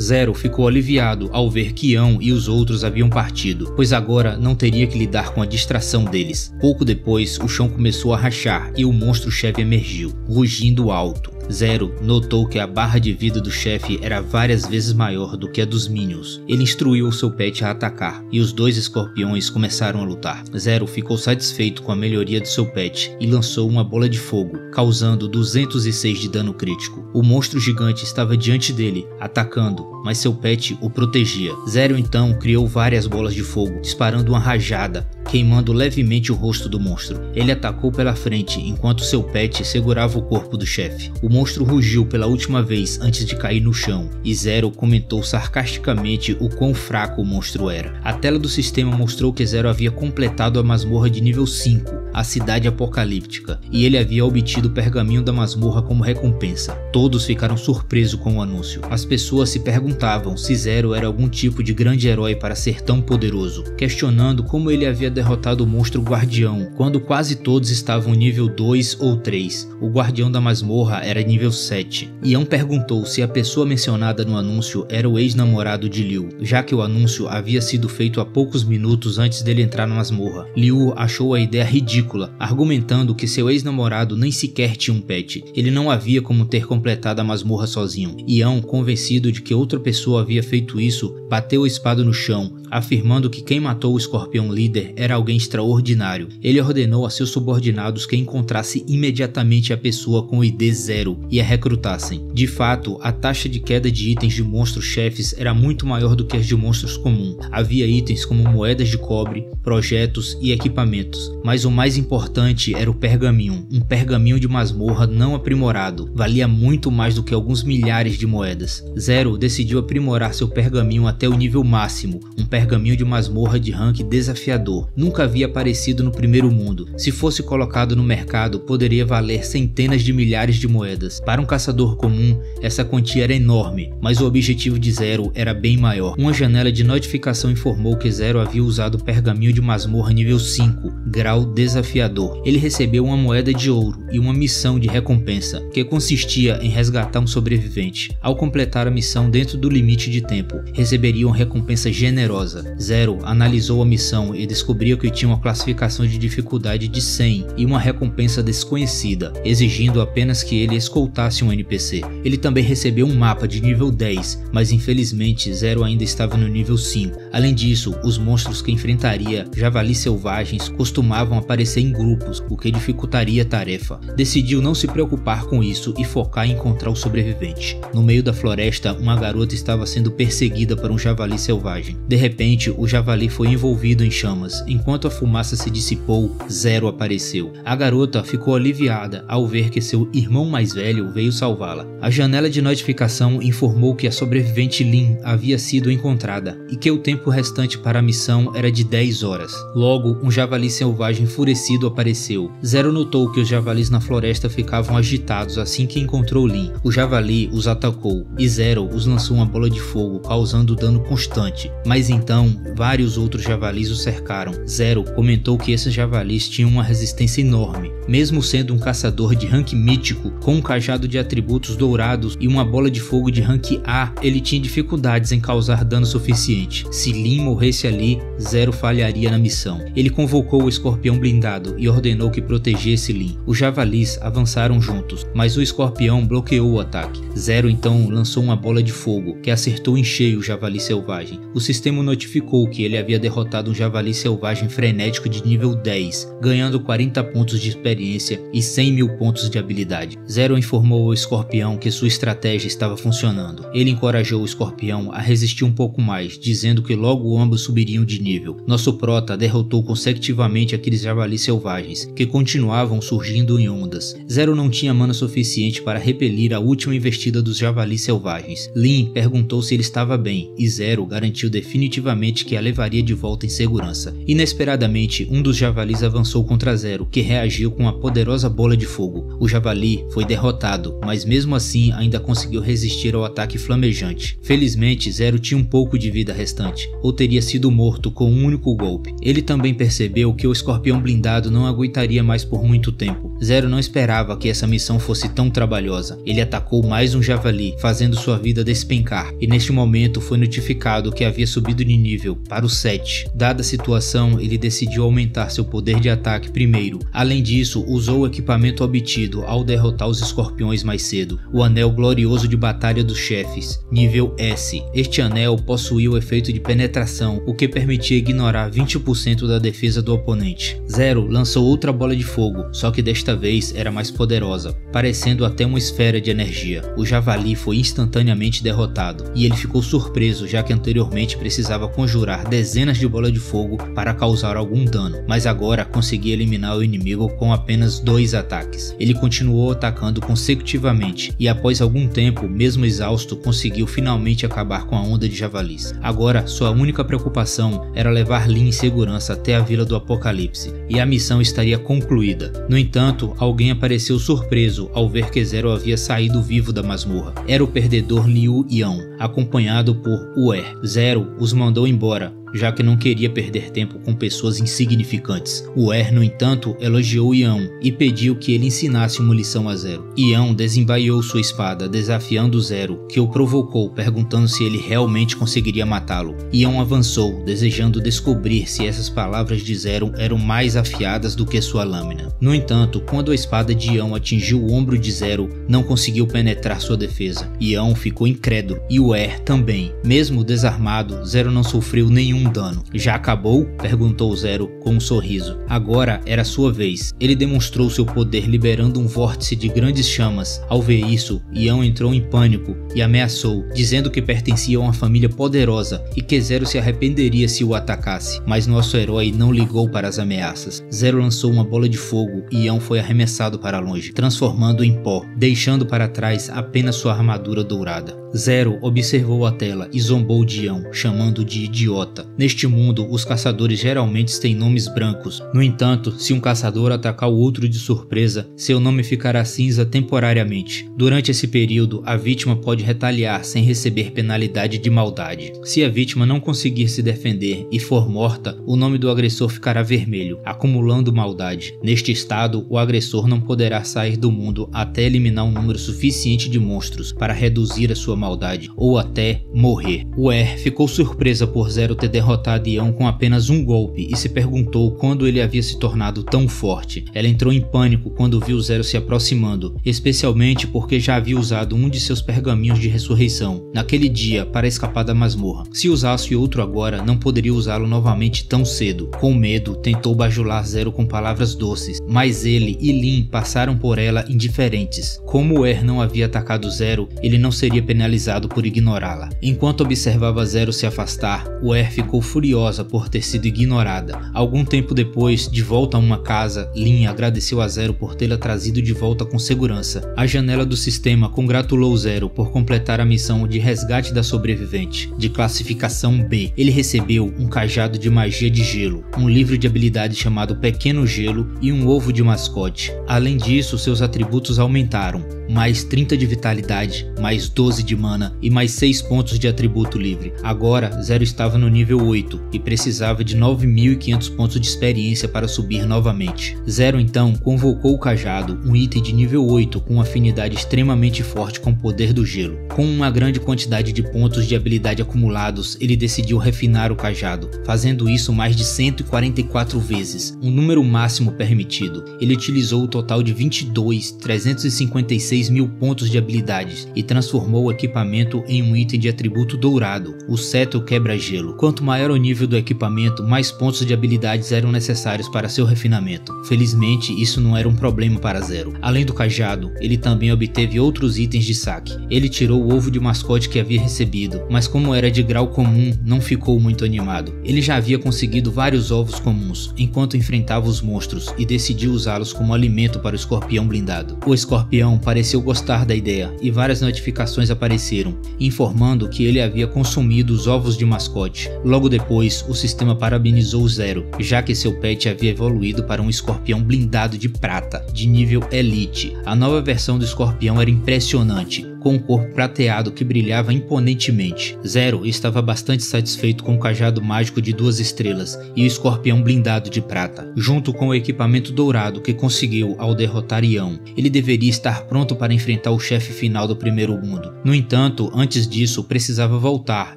Zero ficou aliviado ao ver que Ian e os outros haviam partido, pois agora não teria que lidar com a distração deles. Pouco depois, o chão começou a rachar e o monstro-chefe emergiu, rugindo alto. Zero notou que a barra de vida do chefe era várias vezes maior do que a dos Minions. Ele instruiu o seu pet a atacar, e os dois escorpiões começaram a lutar. Zero ficou satisfeito com a melhoria de seu pet e lançou uma bola de fogo, causando 206 de dano crítico. O monstro gigante estava diante dele, atacando, mas seu pet o protegia. Zero então criou várias bolas de fogo, disparando uma rajada, queimando levemente o rosto do monstro. Ele atacou pela frente, enquanto seu pet segurava o corpo do chefe. O monstro rugiu pela última vez antes de cair no chão, e Zero comentou sarcasticamente o quão fraco o monstro era. A tela do sistema mostrou que Zero havia completado a masmorra de nível 5, a cidade apocalíptica, e ele havia obtido o pergaminho da masmorra como recompensa. Todos ficaram surpresos com o anúncio. As pessoas se perguntavam se Zero era algum tipo de grande herói para ser tão poderoso, questionando como ele havia derrotado o monstro guardião, quando quase todos estavam nível 2 ou 3. O guardião da masmorra era nível 7. Ian perguntou se a pessoa mencionada no anúncio era o ex-namorado de Liu, já que o anúncio havia sido feito há poucos minutos antes dele entrar na masmorra. Liu achou a ideia ridícula, argumentando que seu ex-namorado nem sequer tinha um pet. Ele não havia como ter completado a masmorra sozinho. Ian, convencido de que outra pessoa havia feito isso, bateu a espada no chão, afirmando que quem matou o escorpião líder era alguém extraordinário. Ele ordenou a seus subordinados que encontrasse imediatamente a pessoa com o ID 0 e a recrutassem. De fato, a taxa de queda de itens de monstros chefes era muito maior do que as de monstros comuns. Havia itens como moedas de cobre, projetos e equipamentos, mas o mais importante era o pergaminho, um pergaminho de masmorra não aprimorado. Valia muito mais do que alguns milhares de moedas. Zero decidiu aprimorar seu pergaminho até o nível máximo, um pergaminho de masmorra de rank desafiador. Nunca havia aparecido no primeiro mundo. Se fosse colocado no mercado, poderia valer centenas de milhares de moedas. Para um caçador comum, essa quantia era enorme, mas o objetivo de Zero era bem maior. Uma janela de notificação informou que Zero havia usado o pergaminho de masmorra nível 5, grau desafiador. Ele recebeu uma moeda de ouro e uma missão de recompensa, que consistia em resgatar um sobrevivente. Ao completar a missão dentro do limite de tempo, receberia uma recompensa generosa. Zero analisou a missão e descobriu que tinha uma classificação de dificuldade de 100 e uma recompensa desconhecida, exigindo apenas que ele escoltasse um NPC. Ele também recebeu um mapa de nível 10, mas infelizmente Zero ainda estava no nível 5. Além disso, os monstros que enfrentaria, javalis selvagens, costumavam aparecer em grupos, o que dificultaria a tarefa. Decidiu não se preocupar com isso e focar em encontrar o sobrevivente. No meio da floresta, uma garota estava sendo perseguida por um javali selvagem. De repente, o javali foi envolvido em chamas. Enquanto a fumaça se dissipou, Zero apareceu. A garota ficou aliviada ao ver que seu irmão mais velho veio salvá-la. A janela de notificação informou que a sobrevivente Lin havia sido encontrada e que o tempo restante para a missão era de 10 horas. Logo, um javali selvagem enfurecido apareceu. Zero notou que os javalis na floresta ficavam agitados assim que encontrou Lin. O javali os atacou e Zero os lançou uma bola de fogo, causando dano constante. Mas então Então, vários outros javalis o cercaram. Zero comentou que esses javalis tinham uma resistência enorme. Mesmo sendo um caçador de rank mítico, com um cajado de atributos dourados e uma bola de fogo de rank A, ele tinha dificuldades em causar dano suficiente. Se Lin morresse ali, Zero falharia na missão. Ele convocou o escorpião blindado e ordenou que protegesse Lin. Os javalis avançaram juntos, mas o escorpião bloqueou o ataque. Zero então lançou uma bola de fogo, que acertou em cheio o javali selvagem. O sistema notificou que ele havia derrotado um javali selvagem frenético de nível 10, ganhando 40 pontos de experiência e 100 mil pontos de habilidade. Zero informou ao escorpião que sua estratégia estava funcionando. Ele encorajou o escorpião a resistir um pouco mais, dizendo que logo ambos subiriam de nível. Nosso prota derrotou consecutivamente aqueles javalis selvagens, que continuavam surgindo em ondas. Zero não tinha mana suficiente para repelir a última investida dos javalis selvagens. Lin perguntou se ele estava bem, e Zero garantiu definitivamente que a levaria de volta em segurança. Inesperadamente, um dos javalis avançou contra Zero, que reagiu com uma poderosa bola de fogo. O javali foi derrotado, mas mesmo assim ainda conseguiu resistir ao ataque flamejante. Felizmente, Zero tinha um pouco de vida restante, ou teria sido morto com um único golpe. Ele também percebeu que o escorpião blindado não aguentaria mais por muito tempo. Zero não esperava que essa missão fosse tão trabalhosa. Ele atacou mais um javali, fazendo sua vida despencar, e neste momento foi notificado que havia subido de nível para o 7. Dada a situação, ele decidiu aumentar seu poder de ataque primeiro. Além disso, usou o equipamento obtido ao derrotar os escorpiões mais cedo, o Anel Glorioso de Batalha dos Chefes, nível S. Este anel possuía o efeito de penetração, o que permitia ignorar 20% da defesa do oponente. Zero lançou outra bola de fogo, só que desta vez era mais poderosa, parecendo até uma esfera de energia. O javali foi instantaneamente derrotado, e ele ficou surpreso, já que anteriormente precisava conjurar dezenas de bolas de fogo para causar algum dano, mas agora conseguia eliminar o inimigo com apenas 2 ataques. Ele continuou atacando consecutivamente, e após algum tempo, mesmo exausto, conseguiu finalmente acabar com a onda de javalis. Agora, sua única preocupação era levar Lin em segurança até a Vila do Apocalipse, e a missão estaria concluída. No entanto, alguém apareceu surpreso ao ver que Zero havia saído vivo da masmorra. Era o perdedor Liu Yan, acompanhado por Uer. Zero os mandou embora, já que não queria perder tempo com pessoas insignificantes. Uer, no entanto, elogiou Yan e pediu que ele ensinasse uma lição a Zero. Yan desembaiou sua espada, desafiando Zero, que o provocou, perguntando se ele realmente conseguiria matá-lo. Yan avançou, desejando descobrir se essas palavras de Zero eram mais afiadas do que sua lâmina. No entanto, quando a espada de Yan atingiu o ombro de Zero, não conseguiu penetrar sua defesa. Yan ficou incrédulo, e Uer também. Mesmo desarmado, Zero não sofreu nenhum dano. Já acabou? Perguntou Zero com um sorriso. Agora era sua vez. Ele demonstrou seu poder liberando um vórtice de grandes chamas. Ao ver isso, Yan entrou em pânico e ameaçou, dizendo que pertencia a uma família poderosa e que Zero se arrependeria se o atacasse. Mas nosso herói não ligou para as ameaças. Zero lançou uma bola de fogo e Yan foi arremessado para longe, transformando em pó, deixando para trás apenas sua armadura dourada. Zero observou a tela e zombou de Yan, chamando de idiota. Neste mundo, os caçadores geralmente têm nomes brancos. No entanto, se um caçador atacar o outro de surpresa, seu nome ficará cinza temporariamente. Durante esse período, a vítima pode retaliar sem receber penalidade de maldade. Se a vítima não conseguir se defender e for morta, o nome do agressor ficará vermelho, acumulando maldade. Neste estado, o agressor não poderá sair do mundo até eliminar um número suficiente de monstros para reduzir a sua maldade, ou até morrer. Uer ficou surpresa por Zero ter derrotado Yan com apenas um golpe e se perguntou quando ele havia se tornado tão forte. Ela entrou em pânico quando viu Zero se aproximando, especialmente porque já havia usado um de seus pergaminhos de ressurreição naquele dia para escapar da masmorra. Se usasse outro agora, não poderia usá-lo novamente tão cedo. Com medo, tentou bajular Zero com palavras doces, mas ele e Lin passaram por ela indiferentes. Como Uer não havia atacado Zero, ele não seria penalizado por ignorá-la. Enquanto observava Zero se afastar, Uer ficou furiosa por ter sido ignorada. Algum tempo depois, de volta a uma casa, Lin agradeceu a Zero por tê-la trazido de volta com segurança. A janela do sistema congratulou Zero por completar a missão de resgate da sobrevivente, de classificação B. Ele recebeu um cajado de magia de gelo, um livro de habilidades chamado Pequeno Gelo e um ovo de mascote. Além disso, seus atributos aumentaram, mais 30 de vitalidade, mais 12 de mana e mais 6 pontos de atributo livre. Agora, Zero Zero estava no nível 8 e precisava de 9.500 pontos de experiência para subir novamente. Zero então convocou o cajado, um item de nível 8 com uma afinidade extremamente forte com o poder do gelo. Com uma grande quantidade de pontos de habilidade acumulados, ele decidiu refinar o cajado, fazendo isso mais de 144 vezes, um número máximo permitido. Ele utilizou o total de 356 mil pontos de habilidades e transformou o equipamento em um item de atributo dourado, o cetro quebra-gelo. Quanto maior o nível do equipamento, mais pontos de habilidades eram necessários para seu refinamento. Felizmente, isso não era um problema para Zero. Além do cajado, ele também obteve outros itens de saque. Ele tirou o ovo de mascote que havia recebido, mas como era de grau comum, não ficou muito animado. Ele já havia conseguido vários ovos comuns enquanto enfrentava os monstros e decidiu usá-los como alimento para o escorpião blindado. O escorpião pareceu gostar da ideia e várias notificações apareceram, informando que ele havia consumido os ovos de mascote. Logo depois, o sistema parabenizou Zero, já que seu pet havia evoluído para um escorpião blindado de prata, de nível Elite. A nova versão do escorpião era impressionante, com um corpo prateado que brilhava imponentemente. Zero estava bastante satisfeito com o cajado mágico de 2 estrelas e o escorpião blindado de prata, junto com o equipamento dourado que conseguiu ao derrotar Ião. Ele deveria estar pronto para enfrentar o chefe final do primeiro mundo. No entanto, antes disso, precisava voltar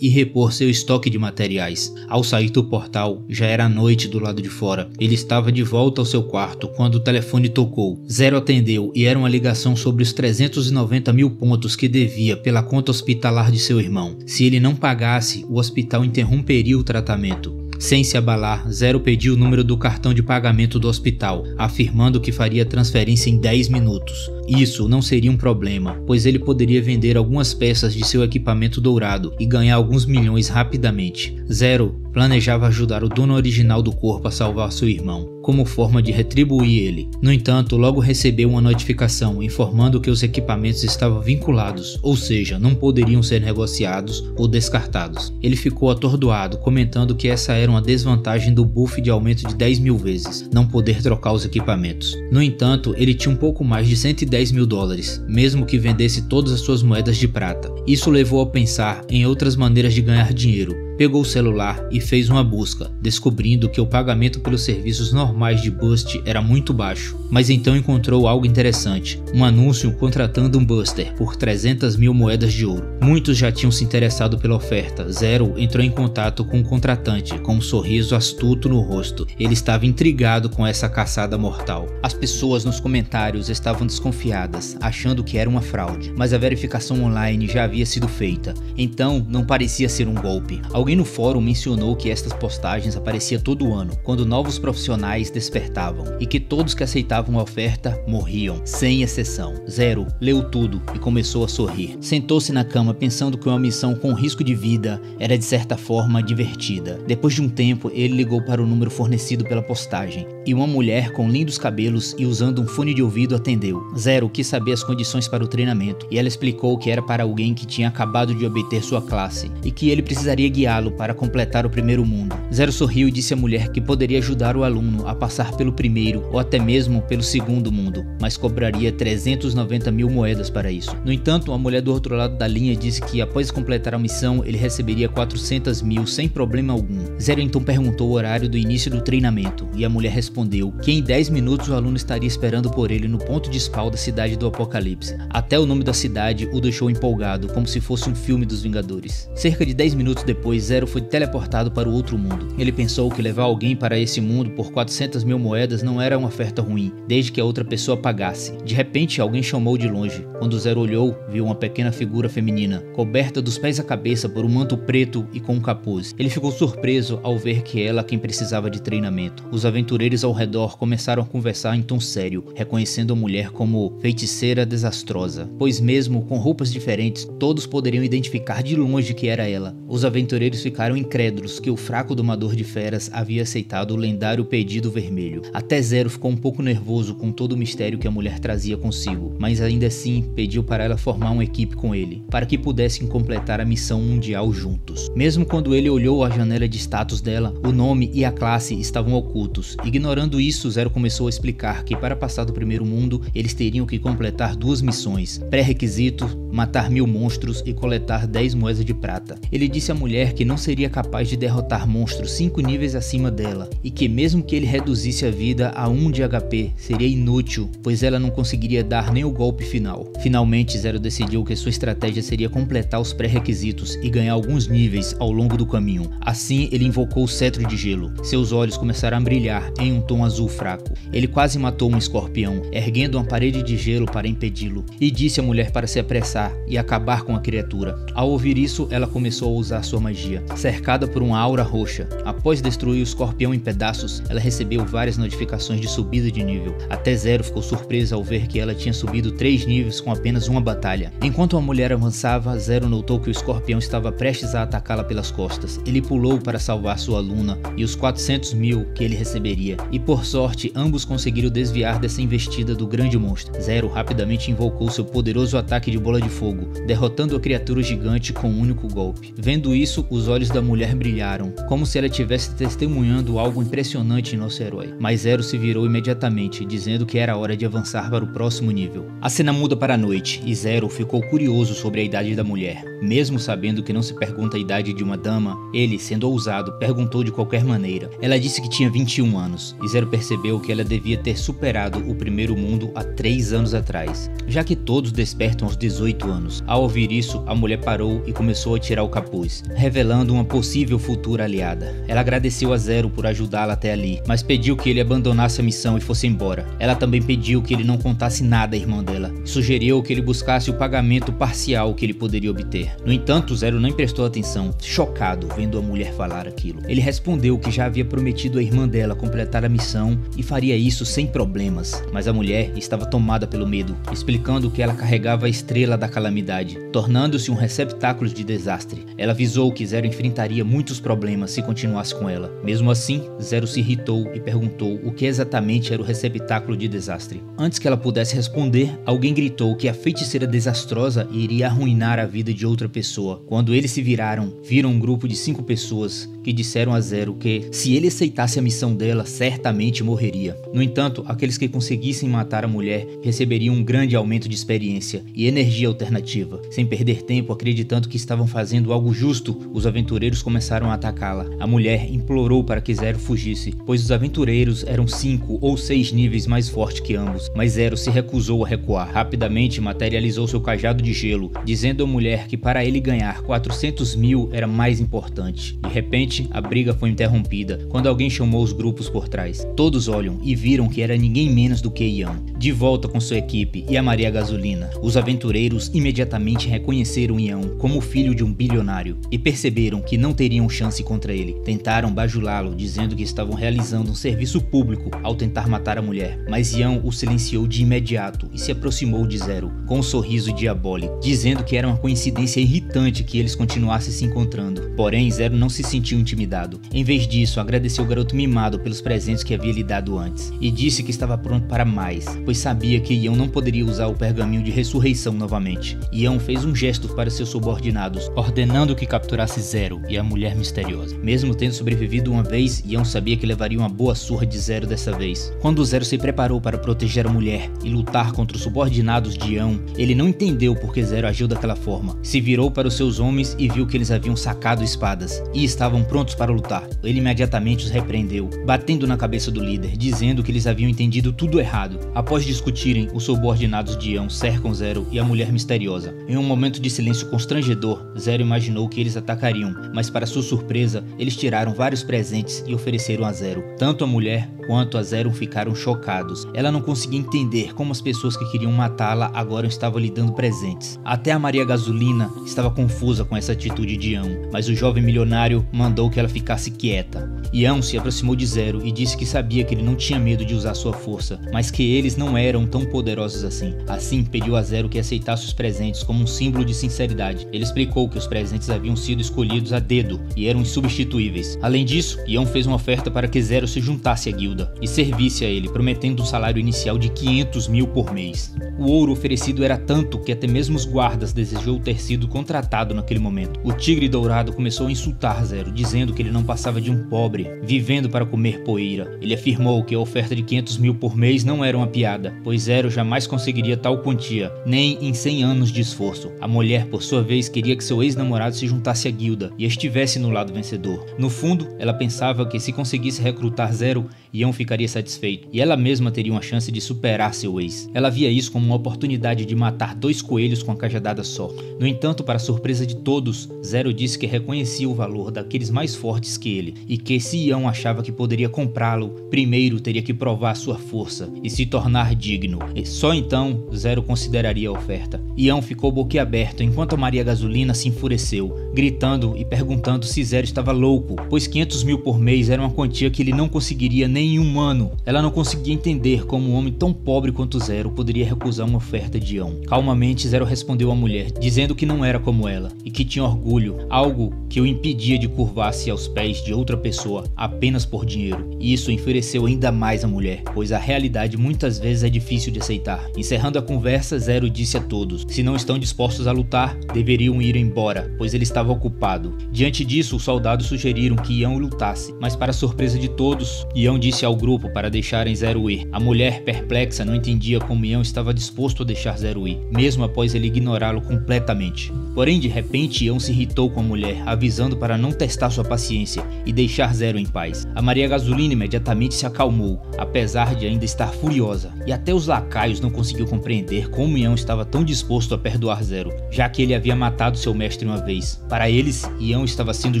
e repor seu estoque de materiais. Ao sair do portal, já era noite do lado de fora. Ele estava de volta ao seu quarto quando o telefone tocou. Zero atendeu e era uma ligação sobre os 390 mil pontos que devia pela conta hospitalar de seu irmão. Se ele não pagasse, o hospital interromperia o tratamento. Sem se abalar, Zero pediu o número do cartão de pagamento do hospital, afirmando que faria a transferência em 10 minutos. Isso não seria um problema, pois ele poderia vender algumas peças de seu equipamento dourado e ganhar alguns milhões rapidamente. Zero planejava ajudar o dono original do corpo a salvar seu irmão, como forma de retribuir ele. No entanto, logo recebeu uma notificação informando que os equipamentos estavam vinculados, ou seja, não poderiam ser negociados ou descartados. Ele ficou atordoado, comentando que essa era uma desvantagem do buff de aumento de 10 mil vezes, não poder trocar os equipamentos. No entanto, ele tinha um pouco mais de 110 mil dólares, mesmo que vendesse todas as suas moedas de prata. Isso levou a pensar em outras maneiras de ganhar dinheiro. Pegou o celular e fez uma busca, descobrindo que o pagamento pelos serviços normais de Bust era muito baixo. Mas então encontrou algo interessante, um anúncio contratando um Buster por 300 mil moedas de ouro. Muitos já tinham se interessado pela oferta. Zero entrou em contato com o contratante, com um sorriso astuto no rosto. Ele estava intrigado com essa caçada mortal. As pessoas nos comentários estavam desconfiadas, achando que era uma fraude, mas a verificação online já havia sido feita, então não parecia ser um golpe. Alguém no fórum mencionou que estas postagens apareciam todo ano, quando novos profissionais despertavam, e que todos que aceitavam a oferta morriam, sem exceção. Zero leu tudo e começou a sorrir. Sentou-se na cama pensando que uma missão com risco de vida era de certa forma divertida. Depois de um tempo, ele ligou para o número fornecido pela postagem, e uma mulher com lindos cabelos e usando um fone de ouvido atendeu. Zero quis saber as condições para o treinamento, e ela explicou que era para alguém que tinha acabado de obter sua classe, e que ele precisaria guiá-lo para completar o primeiro mundo. Zero sorriu e disse à mulher que poderia ajudar o aluno a passar pelo primeiro ou até mesmo pelo segundo mundo, mas cobraria 390 mil moedas para isso. No entanto, a mulher do outro lado da linha disse que após completar a missão ele receberia 400 mil sem problema algum. Zero então perguntou o horário do início do treinamento e a mulher respondeu que em 10 minutos o aluno estaria esperando por ele no ponto de spawn da cidade do Apocalipse. Até o nome da cidade o deixou empolgado, como se fosse um filme dos Vingadores. Cerca de 10 minutos depois, Zero foi teleportado para o outro mundo. Ele pensou que levar alguém para esse mundo por 400 mil moedas não era uma oferta ruim, desde que a outra pessoa pagasse. De repente, alguém chamou de longe. Quando Zero olhou, viu uma pequena figura feminina, coberta dos pés à cabeça por um manto preto e com um capuz. Ele ficou surpreso ao ver que ela quem precisava de treinamento. Os aventureiros ao redor começaram a conversar em tom sério, reconhecendo a mulher como feiticeira desastrosa, pois mesmo com roupas diferentes, todos poderiam identificar de longe que era ela. Os aventureiros ficaram incrédulos que o fraco domador de feras havia aceitado o lendário pedido vermelho. Até Zero ficou um pouco nervoso com todo o mistério que a mulher trazia consigo, mas ainda assim pediu para ela formar uma equipe com ele, para que pudessem completar a missão mundial juntos. Mesmo quando ele olhou a janela de status dela, o nome e a classe estavam ocultos. Ignorando isso, Zero começou a explicar que para passar do primeiro mundo, eles teriam que completar 2 missões. Pré-requisito: matar 1000 monstros e coletar 10 moedas de prata. Ele disse à mulher que não seria capaz de derrotar monstros 5 níveis acima dela, e que mesmo que ele reduzisse a vida a 1 de HP, seria inútil, pois ela não conseguiria dar nem o golpe final. Finalmente, Zero decidiu que sua estratégia seria completar os pré-requisitos e ganhar alguns níveis ao longo do caminho. Assim, ele invocou o Cetro de Gelo. Seus olhos começaram a brilhar em um tom azul fraco. Ele quase matou um escorpião, erguendo uma parede de gelo para impedi-lo, e disse à mulher para se apressar e acabar com a criatura. Ao ouvir isso, ela começou a usar sua magia, cercada por uma aura roxa. Após destruir o escorpião em pedaços, ela recebeu várias notificações de subida de nível. Até Zero ficou surpresa ao ver que ela tinha subido 3 níveis com apenas uma batalha. Enquanto a mulher avançava, Zero notou que o escorpião estava prestes a atacá-la pelas costas. Ele pulou para salvar sua aluna e os 400.000 que ele receberia, e por sorte ambos conseguiram desviar dessa investida do grande monstro. Zero rapidamente invocou seu poderoso ataque de bola de fogo, derrotando a criatura gigante com um único golpe. Vendo isso, os olhos da mulher brilharam, como se ela estivesse testemunhando algo impressionante em nosso herói. Mas Zero se virou imediatamente, dizendo que era hora de avançar para o próximo nível. A cena muda para a noite, e Zero ficou curioso sobre a idade da mulher. Mesmo sabendo que não se pergunta a idade de uma dama, ele, sendo ousado, perguntou de qualquer maneira. Ela disse que tinha 21 anos, e Zero percebeu que ela devia ter superado o primeiro mundo há 3 anos atrás, já que todos despertam aos 18 anos. Ao ouvir isso, a mulher parou e começou a tirar o capuz, revelando uma possível futura aliada. Ela agradeceu a Zero por ajudá-la até ali, mas pediu que ele abandonasse a missão e fosse embora. Ela também pediu que ele não contasse nada à irmã dela, e sugeriu que ele buscasse o pagamento parcial que ele poderia obter. No entanto, Zero não prestou atenção, chocado vendo a mulher falar aquilo. Ele respondeu que já havia prometido à irmã dela completar a missão e faria isso sem problemas, mas a mulher estava tomada pelo medo, explicando que ela carregava a estrela da calamidade, tornando-se um receptáculo de desastre. Ela avisou que Zero enfrentaria muitos problemas se continuasse com ela. Mesmo assim, Zero se irritou e perguntou o que exatamente era o receptáculo de desastre. Antes que ela pudesse responder, alguém gritou que a feiticeira desastrosa iria arruinar a vida de outra pessoa. Quando eles se viraram, viram um grupo de 5 pessoas que disseram a Zero que, se ele aceitasse a missão dela, certamente morreria. No entanto, aqueles que conseguissem matar a mulher receberiam um grande aumento de experiência e energia alternativa. Sem perder tempo acreditando que estavam fazendo algo justo, os aventureiros começaram a atacá-la. A mulher implorou para que Zero fugisse, pois os aventureiros eram 5 ou 6 níveis mais fortes que ambos, mas Zero se recusou a recuar. Rapidamente materializou seu cajado de gelo, dizendo à mulher que para ele ganhar 400.000 era mais importante. De repente, a briga foi interrompida quando alguém chamou os grupos por trás. Todos olham e viram que era ninguém menos do que Ian, de volta com sua equipe e a Maria Gasolina. Os aventureiros imediatamente reconheceram Ian como filho de um bilionário e perceberam que não teriam chance contra ele. Tentaram bajulá-lo, dizendo que estavam realizando um serviço público ao tentar matar a mulher, mas Ian o silenciou de imediato e se aproximou de Zero com um sorriso diabólico, dizendo que era uma coincidência irritante que eles continuassem se encontrando. Porém, Zero não se sentiu intimidado. Em vez disso, agradeceu o garoto mimado pelos presentes que havia lhe dado antes e disse que estava pronto para mais, pois sabia que Ian não poderia usar o pergaminho de ressurreição novamente. Ian fez um gesto para seus subordinados, ordenando que capturasse Zero e a mulher misteriosa. Mesmo tendo sobrevivido uma vez, Ian sabia que levaria uma boa surra de Zero dessa vez. Quando Zero se preparou para proteger a mulher e lutar contra os subordinados de Ian, ele não entendeu por que Zero agiu daquela forma. Se virou para os seus homens e viu que eles haviam sacado espadas e estavam prontos para lutar. Ele imediatamente os repreendeu, batendo na cabeça do líder, dizendo que eles haviam entendido tudo errado. Após discutirem, os subordinados de Ian cercam Zero e a mulher misteriosa. Em um momento de silêncio constrangedor, Zero imaginou que eles atacariam, mas para sua surpresa, eles tiraram vários presentes e ofereceram a Zero. Tanto a mulher quanto a Zero ficaram chocados. Ela não conseguia entender como as pessoas que queriam matá-la agora estavam lhe dando presentes. Até a Maria Gasolina estava confusa com essa atitude de Ian, mas o jovem milionário mandou que ela ficasse quieta. Ian se aproximou de Zero e disse que sabia que ele não tinha medo de usar sua força, mas que eles não eram tão poderosos assim. Assim, pediu a Zero que aceitasse os presentes como um símbolo de sinceridade. Ele explicou que os presentes haviam sido escolhidos a dedo e eram insubstituíveis. Além disso, Ian fez uma oferta para que Zero se juntasse à guilda e servisse a ele, prometendo um salário inicial de 500.000 por mês. O ouro oferecido era tanto que até mesmo os guardas desejou ter sido contratado naquele momento. O Tigre Dourado começou a insultar Zero, dizendo dizendo que ele não passava de um pobre, vivendo para comer poeira. Ele afirmou que a oferta de 500 mil por mês não era uma piada, pois Zero jamais conseguiria tal quantia, nem em 100 anos de esforço. A mulher, por sua vez, queria que seu ex-namorado se juntasse à guilda e estivesse no lado vencedor. No fundo, ela pensava que se conseguisse recrutar Zero, Ian ficaria satisfeito, e ela mesma teria uma chance de superar seu ex. Ela via isso como uma oportunidade de matar 2 coelhos com a cajadada só. No entanto, para surpresa de todos, Zero disse que reconhecia o valor daqueles mais fortes que ele, e que se Ian achava que poderia comprá-lo, primeiro teria que provar sua força e se tornar digno. E só então, Zero consideraria a oferta. Ian ficou boquiaberto enquanto a Maria Gasolina se enfureceu, gritando e perguntando se Zero estava louco, pois 500 mil por mês era uma quantia que ele não conseguiria nem em um ano. Ela não conseguia entender como um homem tão pobre quanto Zero poderia recusar uma oferta de Ian. Calmamente, Zero respondeu à mulher, dizendo que não era como ela e que tinha orgulho, algo que o impedia de curvar-se aos pés de outra pessoa apenas por dinheiro. E isso enfureceu ainda mais a mulher, pois a realidade muitas vezes é difícil de aceitar. Encerrando a conversa, Zero disse a todos: se não estão dispostos a lutar, deveriam ir embora, pois ele estava ocupado. Diante disso, os soldados sugeriram que Ian lutasse, mas para surpresa de todos, Ian disse ao grupo para deixarem Zero ir. A mulher, perplexa, não entendia como Ian estava disposto a deixar Zero ir, mesmo após ele ignorá-lo completamente. Porém, de repente, Ian se irritou com a mulher, avisando para não testar sua paciência e deixar Zero em paz. A Maria Gasolina imediatamente se acalmou, apesar de ainda estar furiosa, e até os lacaios não conseguiu compreender como Ian estava tão disposto a perdoar Zero, já que ele havia matado seu mestre uma vez. Para eles, Ian estava sendo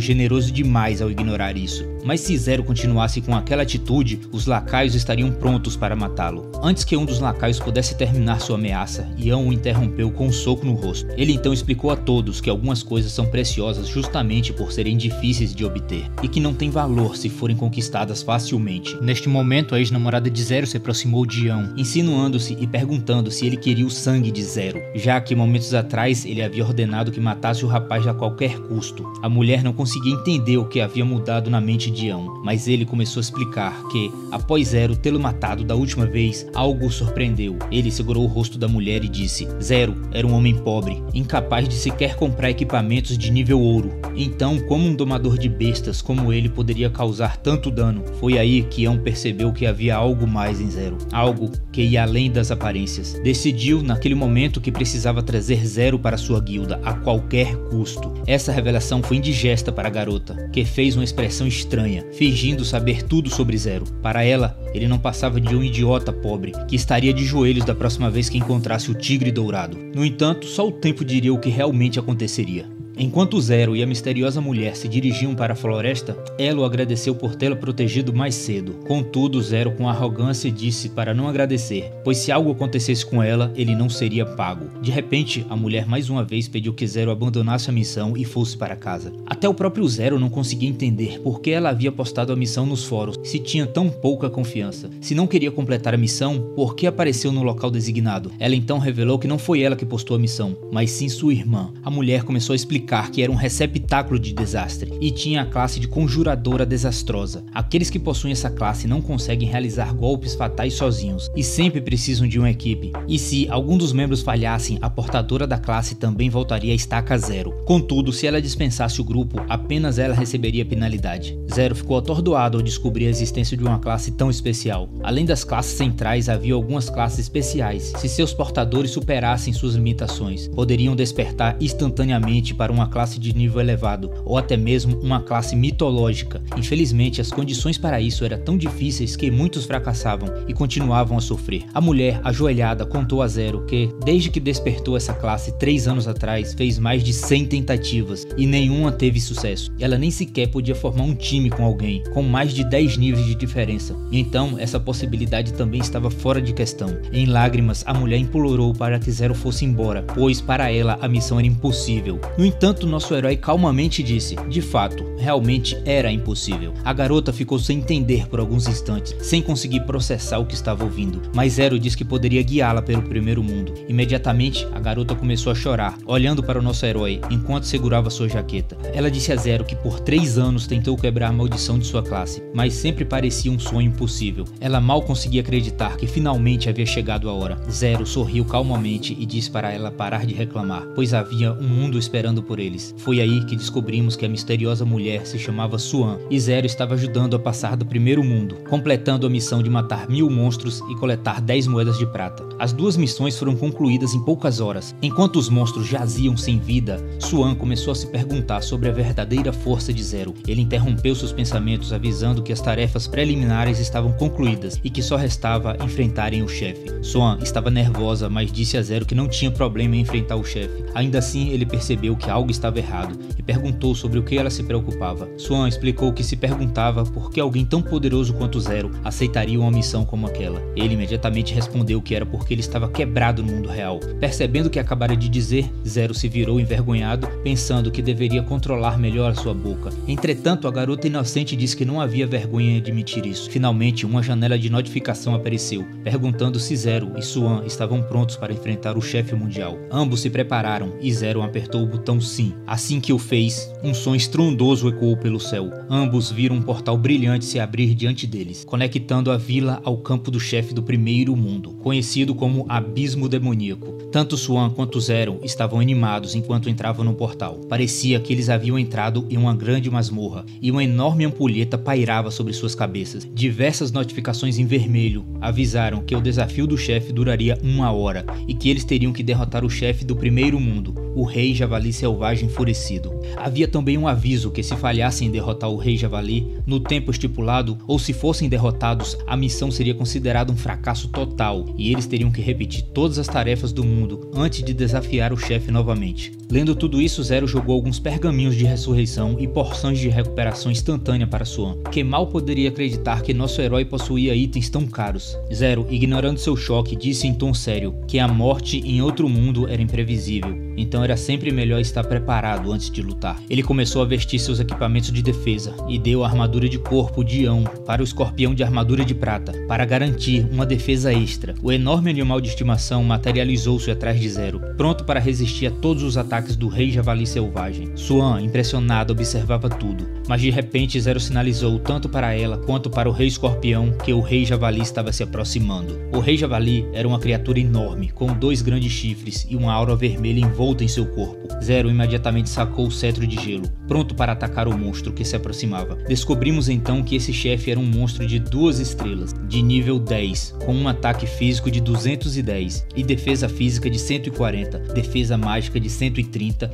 generoso demais ao ignorar isso. Mas se Zero continuasse com aquela atitude, os lacaios estariam prontos para matá-lo. Antes que um dos lacaios pudesse terminar sua ameaça, Ian o interrompeu com um soco no rosto. Ele então explicou a todos que algumas coisas são preciosas justamente por serem difíceis de obter, e que não têm valor se forem conquistadas facilmente. Neste momento, a ex-namorada de Zero se aproximou de Ian, insinuando-se e perguntando se ele queria o sangue de Zero, já que momentos atrás ele havia ordenado que matasse o rapaz a qualquer custo. A mulher não conseguia entender o que havia mudado na mente de Ian, mas ele começou a explicar que, após Zero tê-lo matado da última vez, algo o surpreendeu. Ele segurou o rosto da mulher e disse: Zero era um homem pobre, incapaz de sequer comprar equipamentos de nível ouro. Então, como um domador de bestas como ele poderia causar tanto dano? Foi aí que Ian percebeu que havia algo mais em Zero, algo que ia além das aparências. Decidiu naquele momento que precisava trazer Zero para sua guilda a qualquer custo. Essa revelação foi indigesta para a garota, que fez uma expressão estranha, fingindo saber tudo sobre Zero. Para ela, ele não passava de um idiota pobre, que estaria de joelhos da próxima vez que encontrasse o tigre dourado. No entanto, só o tempo diria o que realmente aconteceria. Enquanto Zero e a misteriosa mulher se dirigiam para a floresta, ela o agradeceu por tê-la protegido mais cedo. Contudo, Zero com arrogância disse para não agradecer, pois se algo acontecesse com ela, ele não seria pago. De repente, a mulher mais uma vez pediu que Zero abandonasse a missão e fosse para casa. Até o próprio Zero não conseguia entender por que ela havia postado a missão nos fóruns, se tinha tão pouca confiança. Se não queria completar a missão, por que apareceu no local designado? Ela então revelou que não foi ela que postou a missão, mas sim sua irmã. A mulher começou a explicar que era um receptáculo de desastre e tinha a classe de conjuradora desastrosa. Aqueles que possuem essa classe não conseguem realizar golpes fatais sozinhos e sempre precisam de uma equipe. E se algum dos membros falhassem, a portadora da classe também voltaria a estaca zero. Contudo, se ela dispensasse o grupo, apenas ela receberia penalidade. Zero ficou atordoado ao descobrir a existência de uma classe tão especial. Além das classes centrais, havia algumas classes especiais. Se seus portadores superassem suas limitações, poderiam despertar instantaneamente para uma classe de nível elevado, ou até mesmo uma classe mitológica. Infelizmente, as condições para isso eram tão difíceis que muitos fracassavam e continuavam a sofrer. A mulher, ajoelhada, contou a Zero que, desde que despertou essa classe 3 anos atrás, fez mais de 100 tentativas e nenhuma teve sucesso. Ela nem sequer podia formar um time com alguém, com mais de 10 níveis de diferença. Então, essa possibilidade também estava fora de questão. Em lágrimas, a mulher implorou para que Zero fosse embora, pois para ela a missão era impossível. No entanto, nosso herói calmamente disse: de fato, realmente era impossível. A garota ficou sem entender por alguns instantes, sem conseguir processar o que estava ouvindo, mas Zero disse que poderia guiá-la pelo primeiro mundo. Imediatamente, a garota começou a chorar, olhando para o nosso herói, enquanto segurava sua jaqueta. Ela disse a Zero que por 3 anos tentou quebrar a maldição de sua classe, mas sempre parecia um sonho impossível. Ela mal conseguia acreditar que finalmente havia chegado a hora. Zero sorriu calmamente e disse para ela parar de reclamar, pois havia um mundo esperando por por eles. Foi aí que descobrimos que a misteriosa mulher se chamava Suan e Zero estava ajudando a passar do primeiro mundo, completando a missão de matar 1000 monstros e coletar 10 moedas de prata. As duas missões foram concluídas em poucas horas. Enquanto os monstros jaziam sem vida, Suan começou a se perguntar sobre a verdadeira força de Zero. Ele interrompeu seus pensamentos avisando que as tarefas preliminares estavam concluídas e que só restava enfrentarem o chefe. Suan estava nervosa, mas disse a Zero que não tinha problema em enfrentar o chefe. Ainda assim, ele percebeu que algo estava errado e perguntou sobre o que ela se preocupava. Suan explicou que se perguntava por que alguém tão poderoso quanto Zero aceitaria uma missão como aquela. Ele imediatamente respondeu que era porque ele estava quebrado no mundo real. Percebendo o que acabara de dizer, Zero se virou envergonhado, pensando que deveria controlar melhor a sua boca. Entretanto, a garota inocente disse que não havia vergonha em admitir isso. Finalmente, uma janela de notificação apareceu, perguntando se Zero e Suan estavam prontos para enfrentar o chefe mundial. Ambos se prepararam e Zero apertou o botão sim. Assim que o fez, um som estrondoso ecoou pelo céu. Ambos viram um portal brilhante se abrir diante deles, conectando a vila ao campo do chefe do primeiro mundo, conhecido como Abismo Demoníaco. Tanto Suan quanto Zero estavam animados enquanto entravam no portal. Parecia que eles haviam entrado em uma grande masmorra e uma enorme ampulheta pairava sobre suas cabeças. Diversas notificações em vermelho avisaram que o desafio do chefe duraria 1 hora e que eles teriam que derrotar o chefe do primeiro mundo, o Rei Javali Selvagem Enfurecido. Havia também um aviso que se falhassem em derrotar o Rei Javali no tempo estipulado ou se fossem derrotados, a missão seria considerada um fracasso total e eles teriam que repetir todas as tarefas do mundo antes de desafiar o chefe novamente. Lendo tudo isso, Zero jogou alguns pergaminhos de ressurreição e porções de recuperação instantânea para Suan, que mal poderia acreditar que nosso herói possuía itens tão caros. Zero, ignorando seu choque, disse em tom sério que a morte em outro mundo era imprevisível, então era sempre melhor estar preparado antes de lutar. Ele começou a vestir seus equipamentos de defesa e deu a armadura de corpo Dião para o escorpião de armadura de prata, para garantir uma defesa extra. O enorme animal de estimação materializou-se atrás de Zero, pronto para resistir a todos os ataques do Rei Javali Selvagem. Suan, impressionado, observava tudo, mas de repente Zero sinalizou tanto para ela quanto para o Rei Escorpião que o Rei Javali estava se aproximando. O Rei Javali era uma criatura enorme, com 2 grandes chifres e uma aura vermelha envolta em seu corpo. Zero imediatamente sacou o cetro de gelo, pronto para atacar o monstro que se aproximava. Descobrimos então que esse chefe era um monstro de 2 estrelas, de nível 10, com um ataque físico de 210 e defesa física de 140, defesa mágica de 130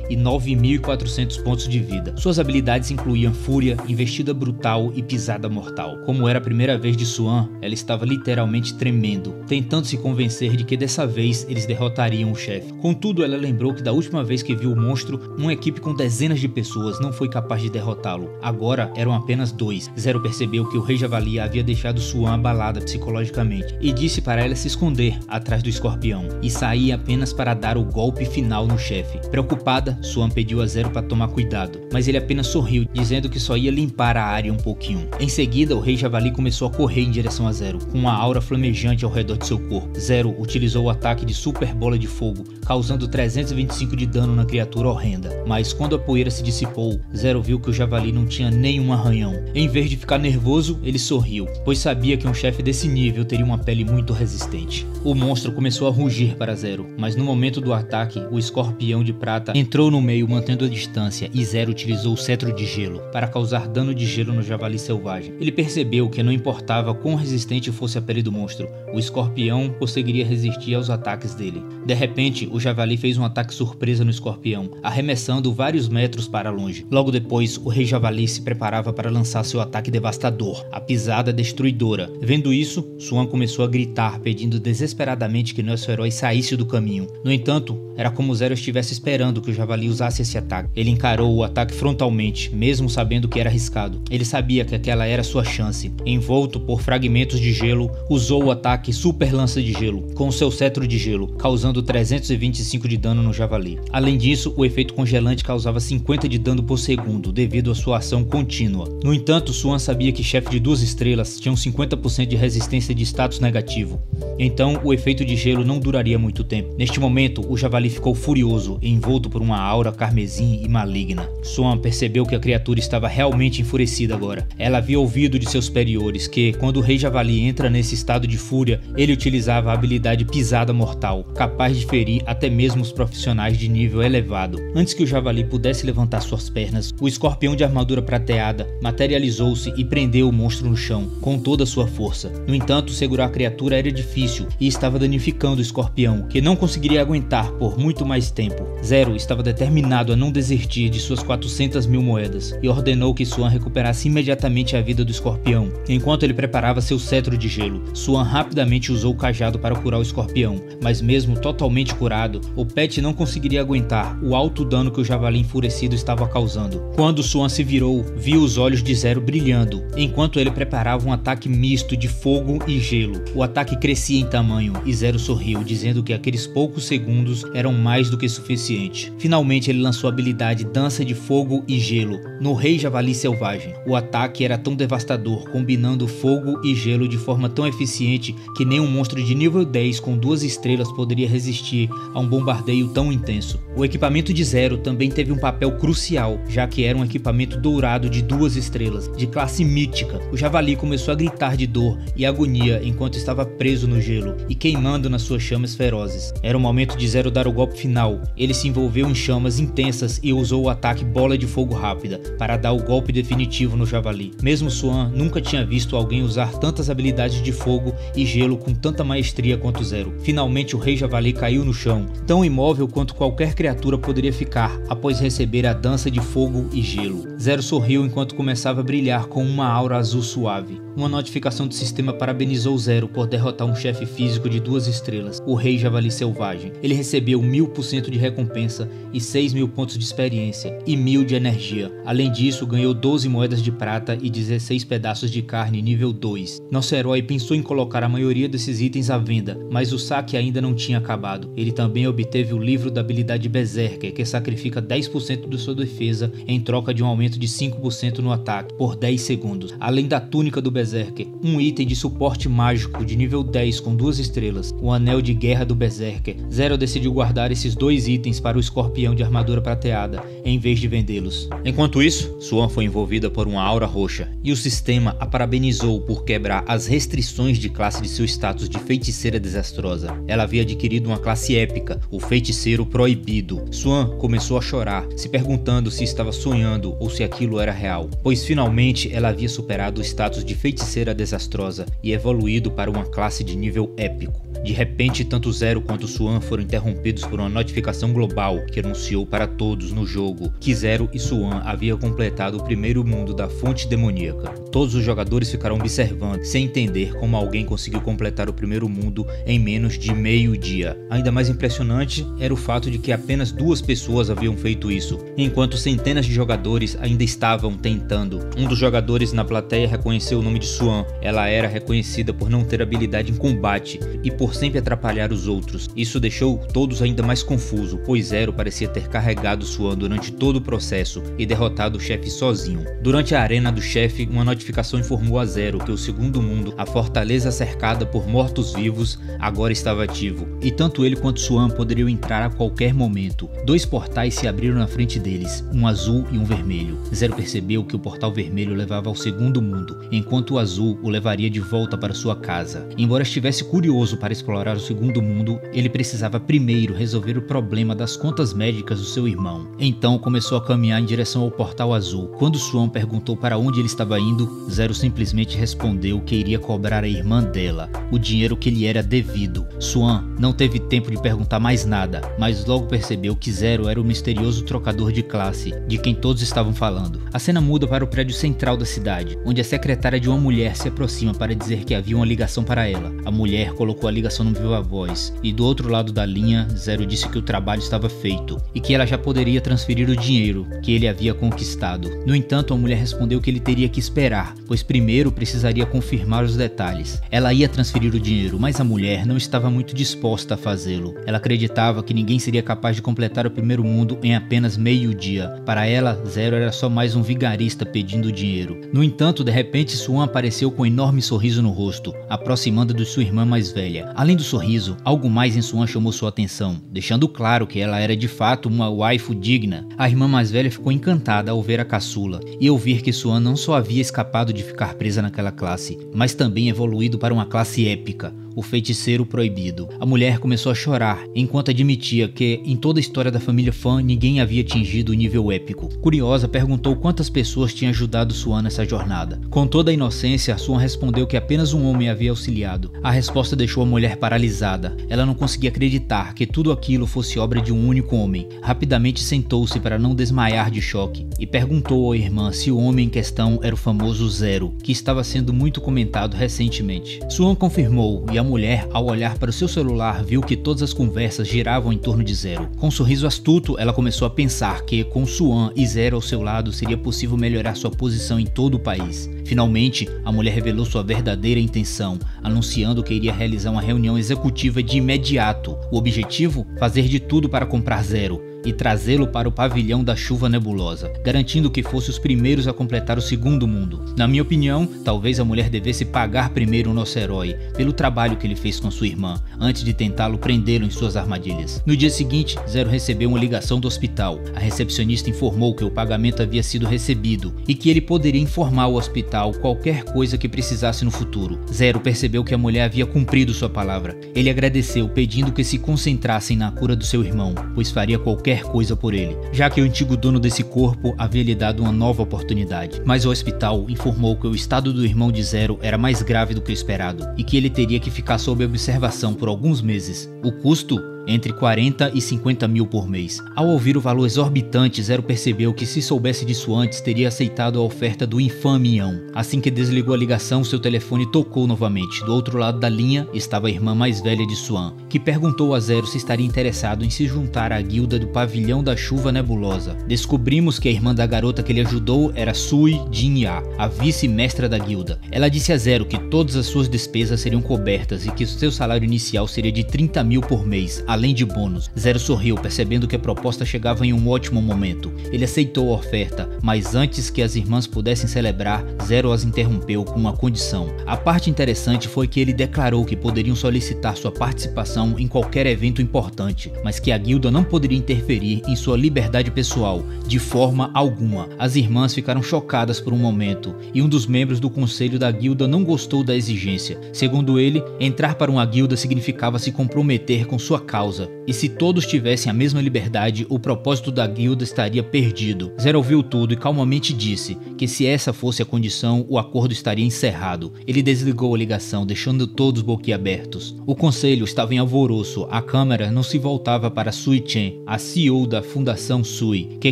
e 9.400 pontos de vida. Suas habilidades incluíam fúria, investida brutal e pisada mortal. Como era a primeira vez de Suan, ela estava literalmente tremendo, tentando se convencer de que dessa vez eles derrotariam o chefe. Contudo, ela lembrou que da última vez que viu o monstro, uma equipe com dezenas de pessoas não foi capaz de derrotá-lo. Agora eram apenas 2. Zero percebeu que o Rei Javali havia deixado Suan abalada psicologicamente e disse para ela se esconder atrás do escorpião e sair apenas para dar o golpe final no chefe. Preocupada, Suan pediu a Zero para tomar cuidado, mas ele apenas sorriu, dizendo que só ia limpar a área um pouquinho. Em seguida, o Rei Javali começou a correr em direção a Zero, com uma aura flamejante ao redor de seu corpo. Zero utilizou o ataque de Super Bola de Fogo, causando 325 de dano na criatura horrenda. Mas quando a poeira se dissipou, Zero viu que o Javali não tinha nenhum arranhão. Em vez de ficar nervoso, ele sorriu, pois sabia que um chefe desse nível teria uma pele muito resistente. O monstro começou a rugir para Zero, mas no momento do ataque, o escorpião de prata entrou no meio mantendo a distância e Zero utilizou o cetro de gelo para causar dano de gelo no Javali Selvagem. Ele percebeu que não importava quão resistente fosse a pele do monstro, o escorpião conseguiria resistir aos ataques dele. De repente, o Javali fez um ataque surpresa no escorpião, arremessando vários metros para longe. Logo depois, o Rei Javali se preparava para lançar seu ataque devastador, a pisada destruidora. Vendo isso, Suan começou a gritar, pedindo desesperadamente que nosso herói saísse do caminho. No entanto, era como Zero estivesse esperando que o Javali usasse esse ataque. Ele encarou o ataque frontalmente, mesmo sabendo que era arriscado. Ele sabia que aquela era sua chance. Envolto por fragmentos de gelo, usou o ataque Super Lança de Gelo, com seu cetro de gelo, causando 325 de dano no Javali. Além disso, o efeito congelante causava 50 de dano por segundo, devido à sua ação contínua. No entanto, Suan sabia que chefe de 2 estrelas tinham 50% de resistência de status negativo. Então, o efeito de gelo não duraria muito tempo. Neste momento, o javali ficou furioso, envolto por uma aura carmesim e maligna. Swan percebeu que a criatura estava realmente enfurecida agora. Ela havia ouvido de seus superiores que, quando o rei javali entra nesse estado de fúria, ele utilizava a habilidade pisada mortal, capaz de ferir até mesmo os profissionais de nível elevado. Antes que o javali pudesse levantar suas pernas, o escorpião de armadura prateada materializou-se e prendeu o monstro no chão, com toda a sua força. No entanto, segurar a criatura era difícil e estava danificando o escorpião, que não conseguiria aguentar por muito mais tempo. Zero estava determinado a não desistir de suas 400.000 moedas e ordenou que Swan recuperasse imediatamente a vida do escorpião. Enquanto ele preparava seu cetro de gelo, Swan rapidamente usou o cajado para curar o escorpião, mas mesmo totalmente curado, o pet não conseguiria aguentar o alto dano que o javali enfurecido estava causando. Quando Swan se virou, viu os olhos de Zero brilhando, enquanto ele preparava um ataque misto de fogo e gelo. O ataque crescia em tamanho e Zero sorriu, dizendo que aqueles poucos segundos eram mais do que suficiente. Finalmente ele lançou a habilidade Dança de Fogo e Gelo no Rei Javali Selvagem. O ataque era tão devastador, combinando fogo e gelo de forma tão eficiente que nem um monstro de nível 10 com 2 estrelas poderia resistir a um bombardeio tão intenso. O equipamento de Zero também teve um papel crucial, já que era um equipamento dourado de 2 estrelas, de classe mítica. O javali começou a gritar de dor e agonia enquanto estava preso no gelo e queimando nas suas chamas ferozes. Era o momento de Zero dar o golpe final. Ele se envolveu em chamas intensas e usou o ataque Bola de Fogo Rápida para dar o golpe definitivo no javali. Mesmo Swan nunca tinha visto alguém usar tantas habilidades de fogo e gelo com tanta maestria quanto Zero. Finalmente o rei javali caiu no chão, tão imóvel quanto qualquer criatura poderia ficar após receber a dança de fogo e gelo. Zero sorriu enquanto começava a brilhar com uma aura azul suave. Uma notificação do sistema parabenizou Zero por derrotar um chefe físico de 2 estrelas, o Rei Javali Selvagem. Ele recebeu 1000% de recompensa e 6.000 pontos de experiência e 1.000 de energia. Além disso, ganhou 12 moedas de prata e 16 pedaços de carne nível 2. Nosso herói pensou em colocar a maioria desses itens à venda, mas o saque ainda não tinha acabado. Ele também obteve o livro da habilidade Berserker, que sacrifica 10% de sua defesa em troca de um aumento de 5% no ataque por 10 segundos. Além da túnica do Berserker, um item de suporte mágico de nível 10 com 2 estrelas, o anel de guerra do Berserker. Zero decidiu guardar esses 2 itens para o escorpião de armadura prateada, em vez de vendê-los. Enquanto isso, Swan foi envolvida por uma aura roxa, e o sistema a parabenizou por quebrar as restrições de classe de seu status de feiticeira desastrosa. Ela havia adquirido uma classe épica, o feiticeiro proibido. Swan começou a chorar, se perguntando se estava sonhando ou se aquilo era real, pois finalmente ela havia superado o status de feiticeira desastrosa e evoluído para uma classe de nível épico. De repente, tanto Zero quanto Swan foram interrompidos por uma notificação global que anunciou para todos no jogo que Zero e Swan haviam completado o primeiro mundo da fonte demoníaca. Todos os jogadores ficaram observando, sem entender como alguém conseguiu completar o primeiro mundo em menos de meio dia. Ainda mais impressionante era o fato de que apenas 2 pessoas haviam feito isso, enquanto centenas de jogadores ainda estavam tentando. Um dos jogadores na plateia reconheceu o nome de Swan. Ela era reconhecida por não ter habilidade em combate e por sempre atrapalhar os outros. Isso deixou todos ainda mais confusos, pois Zero parecia ter carregado Swan durante todo o processo e derrotado o chefe sozinho. Durante a arena do chefe, uma notificação informou a Zero que o segundo mundo, a fortaleza cercada por mortos-vivos, agora estava ativo, e tanto ele quanto Swan poderiam entrar a qualquer momento. 2 portais se abriram na frente deles, um azul e um vermelho. Zero percebeu que o portal vermelho levava ao segundo mundo, enquanto o azul o levaria de volta para sua casa. Embora estivesse curioso para explorar o segundo mundo, ele precisava primeiro resolver o problema das contas médicas do seu irmão. Então começou a caminhar em direção ao portal azul. Quando Swan perguntou para onde ele estava indo, Zero simplesmente respondeu que iria cobrar a irmã dela o dinheiro que lhe era devido. Swan não teve tempo de perguntar mais nada, mas logo percebeu que Zero era o misterioso trocador de classe de quem todos estavam falando. A cena muda para o prédio central da cidade, onde a secretária de uma mulher se aproxima para dizer que havia uma ligação para ela. A mulher colocou a ligação no viva voz, e do outro lado da linha, Zero disse que o trabalho estava feito e que ela já poderia transferir o dinheiro que ele havia conquistado. No entanto, a mulher respondeu que ele teria que esperar, pois primeiro precisaria confirmar os detalhes. Ela ia transferir o dinheiro, mas a mulher não estava muito disposta a fazê-lo. Ela acreditava que ninguém seria capaz de completar o primeiro mundo em apenas meio-dia. Para ela, Zero era só mais um vigarista pedindo dinheiro. No entanto, de repente, Swan apareceu com um enorme sorriso no rosto, aproximando de sua irmã mais velha. Além do sorriso, algo mais em Suan chamou sua atenção, deixando claro que ela era de fato uma waifu digna. A irmã mais velha ficou encantada ao ver a caçula e ouvir que Suan não só havia escapado de ficar presa naquela classe, mas também evoluído para uma classe épica, o feiticeiro proibido. A mulher começou a chorar, enquanto admitia que, em toda a história da família Fan, ninguém havia atingido o nível épico. Curiosa, perguntou quantas pessoas tinham ajudado Suan nessa jornada. Com toda a inocência, Suan respondeu que apenas um homem havia auxiliado. A resposta deixou a mulher paralisada. Ela não conseguia acreditar que tudo aquilo fosse obra de um único homem. Rapidamente sentou-se para não desmaiar de choque e perguntou à irmã se o homem em questão era o famoso Zero, que estava sendo muito comentado recentemente. Suan confirmou e a mulher, ao olhar para o seu celular, viu que todas as conversas giravam em torno de Zero. Com um sorriso astuto, ela começou a pensar que, com Suan e Zero ao seu lado, seria possível melhorar sua posição em todo o país. Finalmente, a mulher revelou sua verdadeira intenção, anunciando que iria realizar uma reunião executiva de imediato. O objetivo? Fazer de tudo para comprar Zero e trazê-lo para o pavilhão da chuva nebulosa, garantindo que fosse os primeiros a completar o segundo mundo. Na minha opinião, talvez a mulher devesse pagar primeiro o nosso herói pelo trabalho que ele fez com sua irmã, antes de tentá-lo prendê-lo em suas armadilhas. No dia seguinte, Zero recebeu uma ligação do hospital. A recepcionista informou que o pagamento havia sido recebido e que ele poderia informar o hospital qualquer coisa que precisasse no futuro. Zero percebeu que a mulher havia cumprido sua palavra. Ele agradeceu, pedindo que se concentrassem na cura do seu irmão, pois faria qualquer coisa por ele, já que o antigo dono desse corpo havia lhe dado uma nova oportunidade. Mas o hospital informou que o estado do irmão de Zero era mais grave do que o esperado e que ele teria que ficar sob observação por alguns meses. O custo? Entre 40 e 50 mil por mês. Ao ouvir o valor exorbitante, Zero percebeu que se soubesse disso antes, teria aceitado a oferta do infame Ião. Assim que desligou a ligação, seu telefone tocou novamente. Do outro lado da linha estava a irmã mais velha de Suan, que perguntou a Zero se estaria interessado em se juntar à guilda do Pavilhão da Chuva Nebulosa. Descobrimos que a irmã da garota que ele ajudou era Sui Jin-ya, a vice-mestra da guilda. Ela disse a Zero que todas as suas despesas seriam cobertas e que seu salário inicial seria de 30 mil por mês, além de bônus. Zero sorriu, percebendo que a proposta chegava em um ótimo momento. Ele aceitou a oferta, mas antes que as irmãs pudessem celebrar, Zero as interrompeu com uma condição. A parte interessante foi que ele declarou que poderiam solicitar sua participação em qualquer evento importante, mas que a guilda não poderia interferir em sua liberdade pessoal, de forma alguma. As irmãs ficaram chocadas por um momento, e um dos membros do conselho da guilda não gostou da exigência. Segundo ele, entrar para uma guilda significava se comprometer com sua causa, e se todos tivessem a mesma liberdade, o propósito da guilda estaria perdido. Zero ouviu tudo e calmamente disse que se essa fosse a condição, o acordo estaria encerrado. Ele desligou a ligação, deixando todos boquiabertos. O conselho estava em alvoroço. A câmera não se voltava para Sui Chen, a CEO da Fundação Sui, que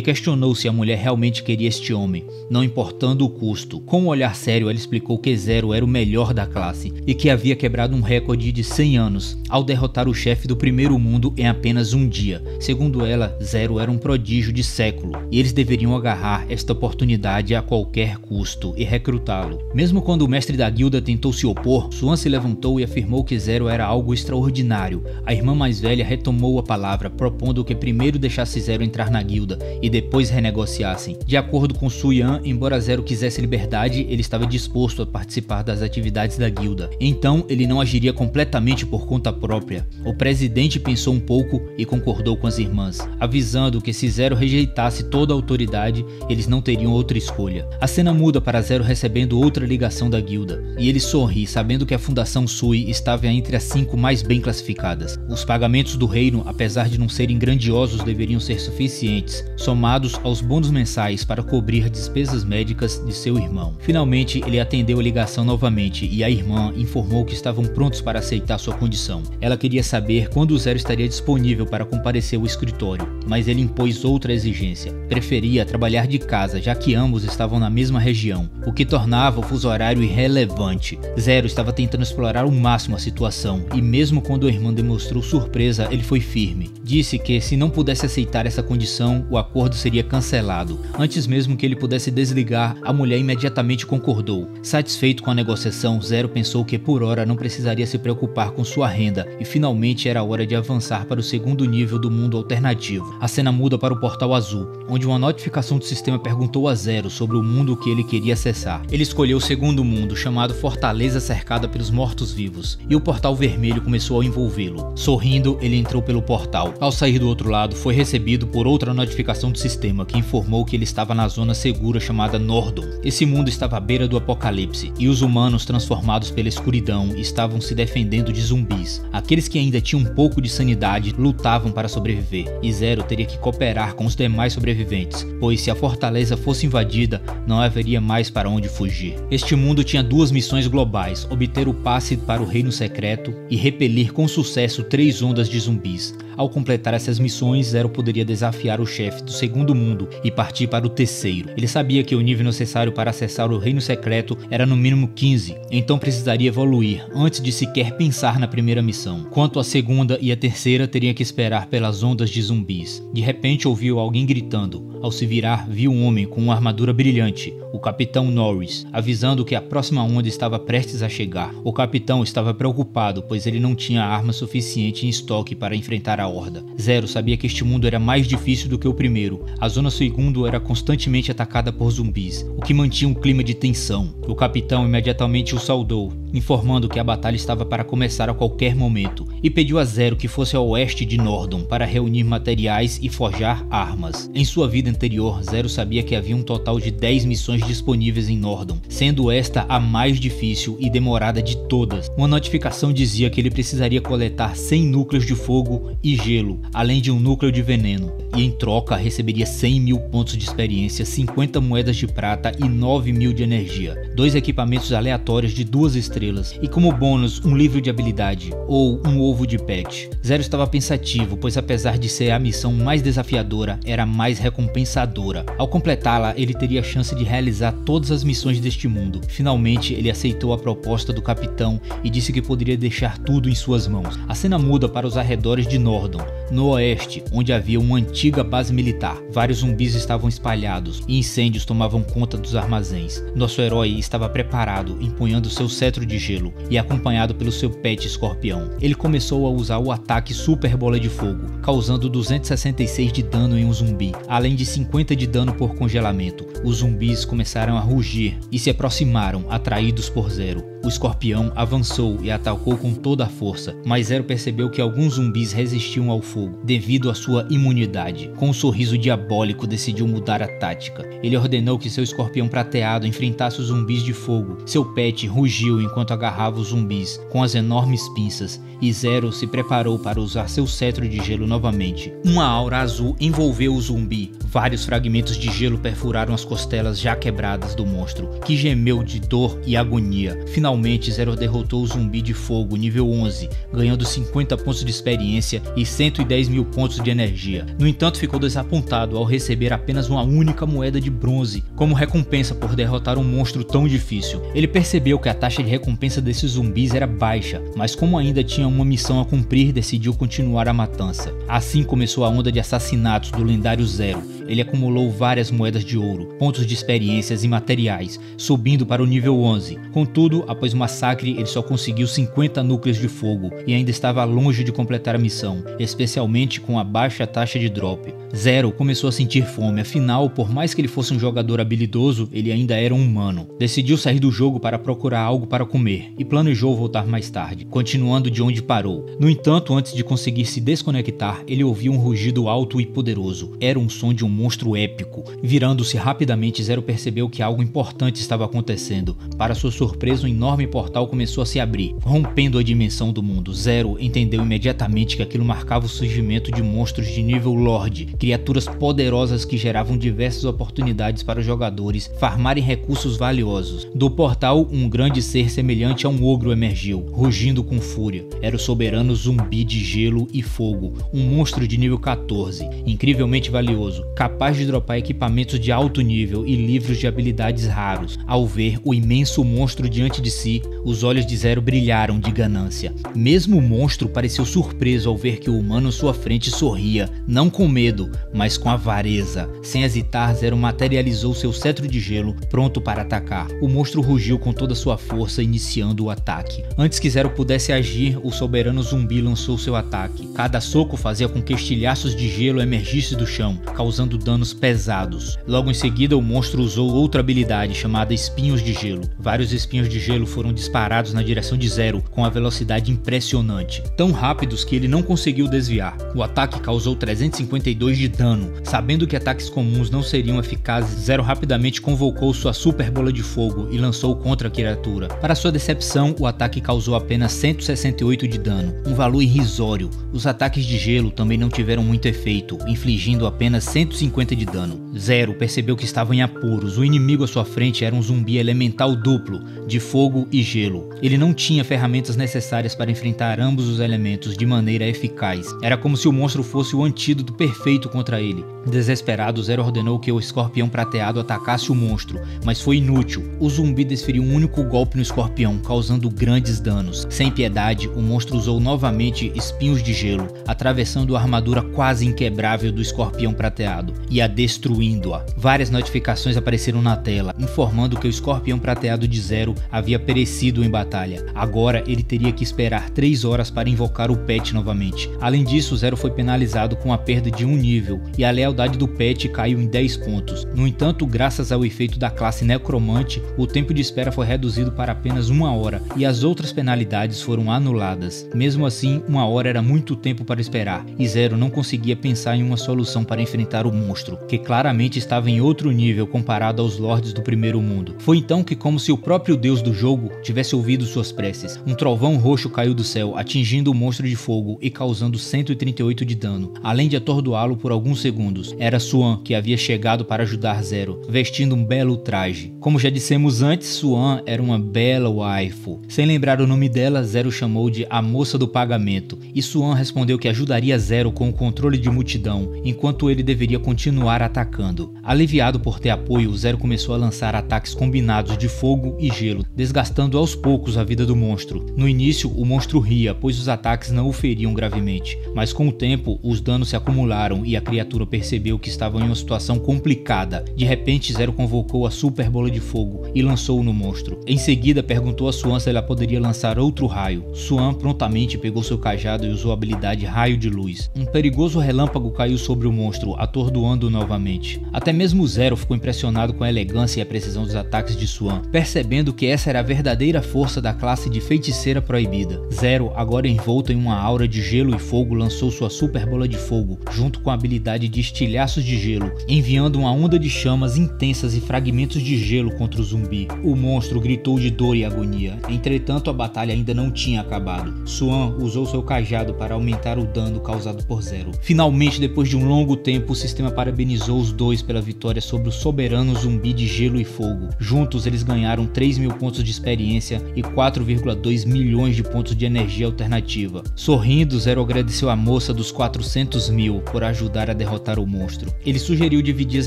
questionou se a mulher realmente queria este homem, não importando o custo. Com um olhar sério, ela explicou que Zero era o melhor da classe e que havia quebrado um recorde de 100 anos ao derrotar o chefe do primeiro mundo em apenas um dia. Segundo ela, Zero era um prodígio de século e eles deveriam agarrar esta oportunidade a qualquer custo e recrutá-lo. Mesmo quando o mestre da guilda tentou se opor, Suan se levantou e afirmou que Zero era algo extraordinário. A irmã mais velha retomou a palavra, propondo que primeiro deixasse Zero entrar na guilda e depois renegociassem. De acordo com Suyan, embora Zero quisesse liberdade, ele estava disposto a participar das atividades da guilda. Então, ele não agiria completamente por conta própria. O presidente pensou um pouco e concordou com as irmãs, avisando que se Zero rejeitasse toda a autoridade, eles não teriam outra escolha. A cena muda para Zero recebendo outra ligação da guilda, e ele sorri, sabendo que a Fundação Sui estava entre as 5 mais bem classificadas. Os pagamentos do reino, apesar de não serem grandiosos, deveriam ser suficientes, somados aos bônus mensais para cobrir despesas médicas de seu irmão. Finalmente, ele atendeu a ligação novamente, e a irmã informou que estavam prontos para aceitar sua condição. Ela queria saber quando Zero estaria disponível para comparecer ao escritório, mas ele impôs outra exigência. Preferia trabalhar de casa, já que ambos estavam na mesma região, o que tornava o fuso horário irrelevante. Zero estava tentando explorar ao máximo a situação, e mesmo quando a irmã demonstrou surpresa, ele foi firme. Disse que se não pudesse aceitar essa condição, o acordo seria cancelado. Antes mesmo que ele pudesse desligar, a mulher imediatamente concordou. Satisfeito com a negociação, Zero pensou que por hora não precisaria se preocupar com sua renda, e finalmente era hora de avançar para o segundo nível do mundo alternativo. A cena muda para o portal azul, onde uma notificação do sistema perguntou a Zero sobre o mundo que ele queria acessar. Ele escolheu o segundo mundo, chamado Fortaleza Cercada pelos Mortos-Vivos, e o portal vermelho começou a envolvê-lo. Sorrindo, ele entrou pelo portal. Ao sair do outro lado, foi recebido por outra notificação do sistema, que informou que ele estava na zona segura chamada Nordon. Esse mundo estava à beira do apocalipse, e os humanos transformados pela escuridão estavam se defendendo de zumbis. Aqueles que ainda tinham um pouco de sanidade lutavam para sobreviver, e Zero teria que cooperar com os demais sobreviventes, pois se a fortaleza fosse invadida, não haveria mais para onde fugir. Este mundo tinha duas missões globais: obter o passe para o Reino Secreto e repelir com sucesso 3 ondas de zumbis. Ao completar essas missões, Zero poderia desafiar o chefe do segundo mundo e partir para o terceiro. Ele sabia que o nível necessário para acessar o Reino Secreto era no mínimo 15, então precisaria evoluir antes de sequer pensar na primeira missão. Quanto à segunda e a terceira, teria que esperar pelas ondas de zumbis. De repente ouviu alguém gritando. Ao se virar, viu um homem com uma armadura brilhante, o Capitão Norris, avisando que a próxima onda estava prestes a chegar. O capitão estava preocupado, pois ele não tinha arma suficiente em estoque para enfrentar a horda. Zero sabia que este mundo era mais difícil do que o primeiro. A zona segundo era constantemente atacada por zumbis, o que mantinha um clima de tensão. O capitão imediatamente o saudou, informando que a batalha estava para começar a qualquer momento, e pediu a Zero que fosse ao oeste de Nordon para reunir materiais e forjar armas. Em sua vida anterior, Zero sabia que havia um total de 10 missões disponíveis em Nordon, sendo esta a mais difícil e demorada de todas. Uma notificação dizia que ele precisaria coletar 100 núcleos de fogo e gelo, além de um núcleo de veneno, e em troca receberia 100.000 pontos de experiência, 50 moedas de prata e 9.000 de energia, 2 equipamentos aleatórios de 2 estrelas e como bônus um livro de habilidade ou um ovo de pet. Zero estava pensativo, pois apesar de ser a missão mais desafiadora, era a mais recompensadora. Ao completá-la, ele teria a chance de realizar todas as missões deste mundo. Finalmente, ele aceitou a proposta do capitão e disse que poderia deixar tudo em suas mãos. A cena muda para os arredores de Nordon, no oeste, onde havia uma antiga base militar. Vários zumbis estavam espalhados e incêndios tomavam conta dos armazéns. Nosso herói estava preparado, empunhando seu cetro de gelo e acompanhado pelo seu pet escorpião. Ele começou a usar o ataque Super Bola de Fogo, causando 266 de dano em um zumbi, além de 50 de dano por congelamento. Os zumbis começaram a rugir e se aproximaram, atraídos por Zero. O escorpião avançou e atacou com toda a força, mas Zero percebeu que alguns zumbis resistiam ao fogo, devido à sua imunidade. Com um sorriso diabólico, decidiu mudar a tática. Ele ordenou que seu escorpião prateado enfrentasse os zumbis de fogo. Seu pet rugiu enquanto agarrava os zumbis com as enormes pinças, e Zero se preparou para usar seu cetro de gelo novamente. Uma aura azul envolveu o zumbi. Vários fragmentos de gelo perfuraram as costelas já quebradas do monstro, que gemeu de dor e agonia. Finalmente, Zero derrotou o zumbi de fogo nível 11, ganhando 50 pontos de experiência e 110.000 pontos de energia. No entanto, ficou desapontado ao receber apenas uma única moeda de bronze como recompensa por derrotar um monstro tão difícil. Ele percebeu que a taxa de recompensa desses zumbis era baixa, mas como ainda tinha uma missão a cumprir, decidiu continuar a matança. Assim começou a onda de assassinatos do lendário Zero. Ele acumulou várias moedas de ouro, pontos de experiências e materiais, subindo para o nível 11. Contudo, após o massacre, ele só conseguiu 50 núcleos de fogo e ainda estava longe de completar a missão, especialmente com a baixa taxa de drop. Zero começou a sentir fome, afinal, por mais que ele fosse um jogador habilidoso, ele ainda era um humano. Decidiu sair do jogo para procurar algo para comer e planejou voltar mais tarde, continuando de onde parou. No entanto, antes de conseguir se desconectar, ele ouviu um rugido alto e poderoso. Era um som de um monstro épico. Virando-se rapidamente, Zero percebeu que algo importante estava acontecendo. Para sua surpresa, um enorme portal começou a se abrir, rompendo a dimensão do mundo. Zero entendeu imediatamente que aquilo marcava o surgimento de monstros de nível Lorde, criaturas poderosas que geravam diversas oportunidades para os jogadores farmarem recursos valiosos. Do portal, um grande ser semelhante a um ogro emergiu, rugindo com fúria. Era o soberano zumbi de gelo e fogo, um monstro de nível 14, incrivelmente valioso, capaz de dropar equipamentos de alto nível e livros de habilidades raros. Ao ver o imenso monstro diante de si, os olhos de Zero brilharam de ganância. Mesmo o monstro pareceu surpreso ao ver que o humano à sua frente sorria, não com medo, mas com avareza. Sem hesitar, Zero materializou seu cetro de gelo, pronto para atacar. O monstro rugiu com toda sua força, iniciando o ataque. Antes que Zero pudesse agir, o soberano zumbi lançou seu ataque. Cada soco fazia com que estilhaços de gelo emergissem do chão, causando danos pesados. Logo em seguida, o monstro usou outra habilidade chamada Espinhos de Gelo. Vários espinhos de gelo foram disparados na direção de Zero com uma velocidade impressionante, tão rápidos que ele não conseguiu desviar. O ataque causou 352 de dano. Sabendo que ataques comuns não seriam eficazes, Zero rapidamente convocou sua super bola de fogo e lançou contra a criatura. Para sua decepção, o ataque causou apenas 168 de dano, um valor irrisório. Os ataques de gelo também não tiveram muito efeito, infligindo apenas 150 de dano. Zero percebeu que estava em apuros. O inimigo à sua frente era um zumbi elemental duplo, de fogo e gelo. Ele não tinha ferramentas necessárias para enfrentar ambos os elementos de maneira eficaz. Era como se o monstro fosse o antídoto perfeito contra ele. Desesperado, Zero ordenou que o escorpião prateado atacasse o monstro, mas foi inútil. O zumbi desferiu um único golpe no escorpião, causando grandes danos. Sem piedade, o monstro usou novamente espinhos de gelo, atravessando a armadura quase inquebrável do escorpião prateado e a destruindo-a. Várias notificações apareceram na tela, informando que o escorpião prateado de Zero havia perecido em batalha. Agora ele teria que esperar 3 horas para invocar o pet novamente. Além disso, Zero foi penalizado com a perda de 1 nível e a lealdade do pet caiu em 10 pontos. No entanto, graças ao efeito da classe Necromante, o tempo de espera foi reduzido para apenas 1 hora e as outras penalidades foram anuladas. Mesmo assim, 1 hora era muito tempo para esperar e Zero não conseguia pensar em uma solução para enfrentar o monstro, que claramente estava em outro nível comparado aos lords do primeiro mundo. Foi então que, como se o próprio deus do jogo tivesse ouvido suas preces, um trovão roxo caiu do céu, atingindo o monstro de fogo e causando 138 de dano, além de atordoá-lo por alguns segundos. Era Suan, que havia chegado para ajudar Zero, vestindo um belo traje. Como já dissemos antes, Suan era uma bela waifu. Sem lembrar o nome dela, Zero chamou de a Moça do Pagamento, e Suan respondeu que ajudaria Zero com o controle de multidão, enquanto ele deveria continuar atacando. Aliviado por ter apoio, Zero começou a lançar ataques combinados de fogo e gelo, desgastando aos poucos a vida do monstro. No início, o monstro ria, pois os ataques não o feriam gravemente, mas com o tempo, os danos se acumularam e a criatura percebeu que estava em uma situação complicada. De repente, Zero convocou a super bola de fogo e lançou-o no monstro. Em seguida, perguntou a Suan se ela poderia lançar outro raio. Suan prontamente pegou seu cajado e usou a habilidade Raio de Luz. Um perigoso relâmpago caiu sobre o monstro, atordoando-o novamente. Até mesmo Zero ficou impressionado com a elegância e a precisão dos ataques de Suan, percebendo que essa era a verdadeira força da classe de feiticeira proibida. Zero, agora envolto em uma aura de gelo e fogo, lançou sua super bola de fogo, junto com a habilidade de estilhaços de gelo, enviando uma onda de chamas intensas e fragmentos de gelo contra o zumbi. O monstro gritou de dor e agonia. Entretanto, a batalha ainda não tinha acabado. Suan usou seu cajado para aumentar o dano causado por Zero. Finalmente, depois de um longo tempo, o sistema parabenizou os dois pela vitória sobre o soberano zumbi de gelo e fogo. Juntos, eles ganharam 3.000 pontos de experiência e 4,2 milhões de pontos de energia alternativa. Sorrindo, Zero agradeceu a moça dos 400.000 por ajudar a derrotar o monstro. Ele sugeriu dividir as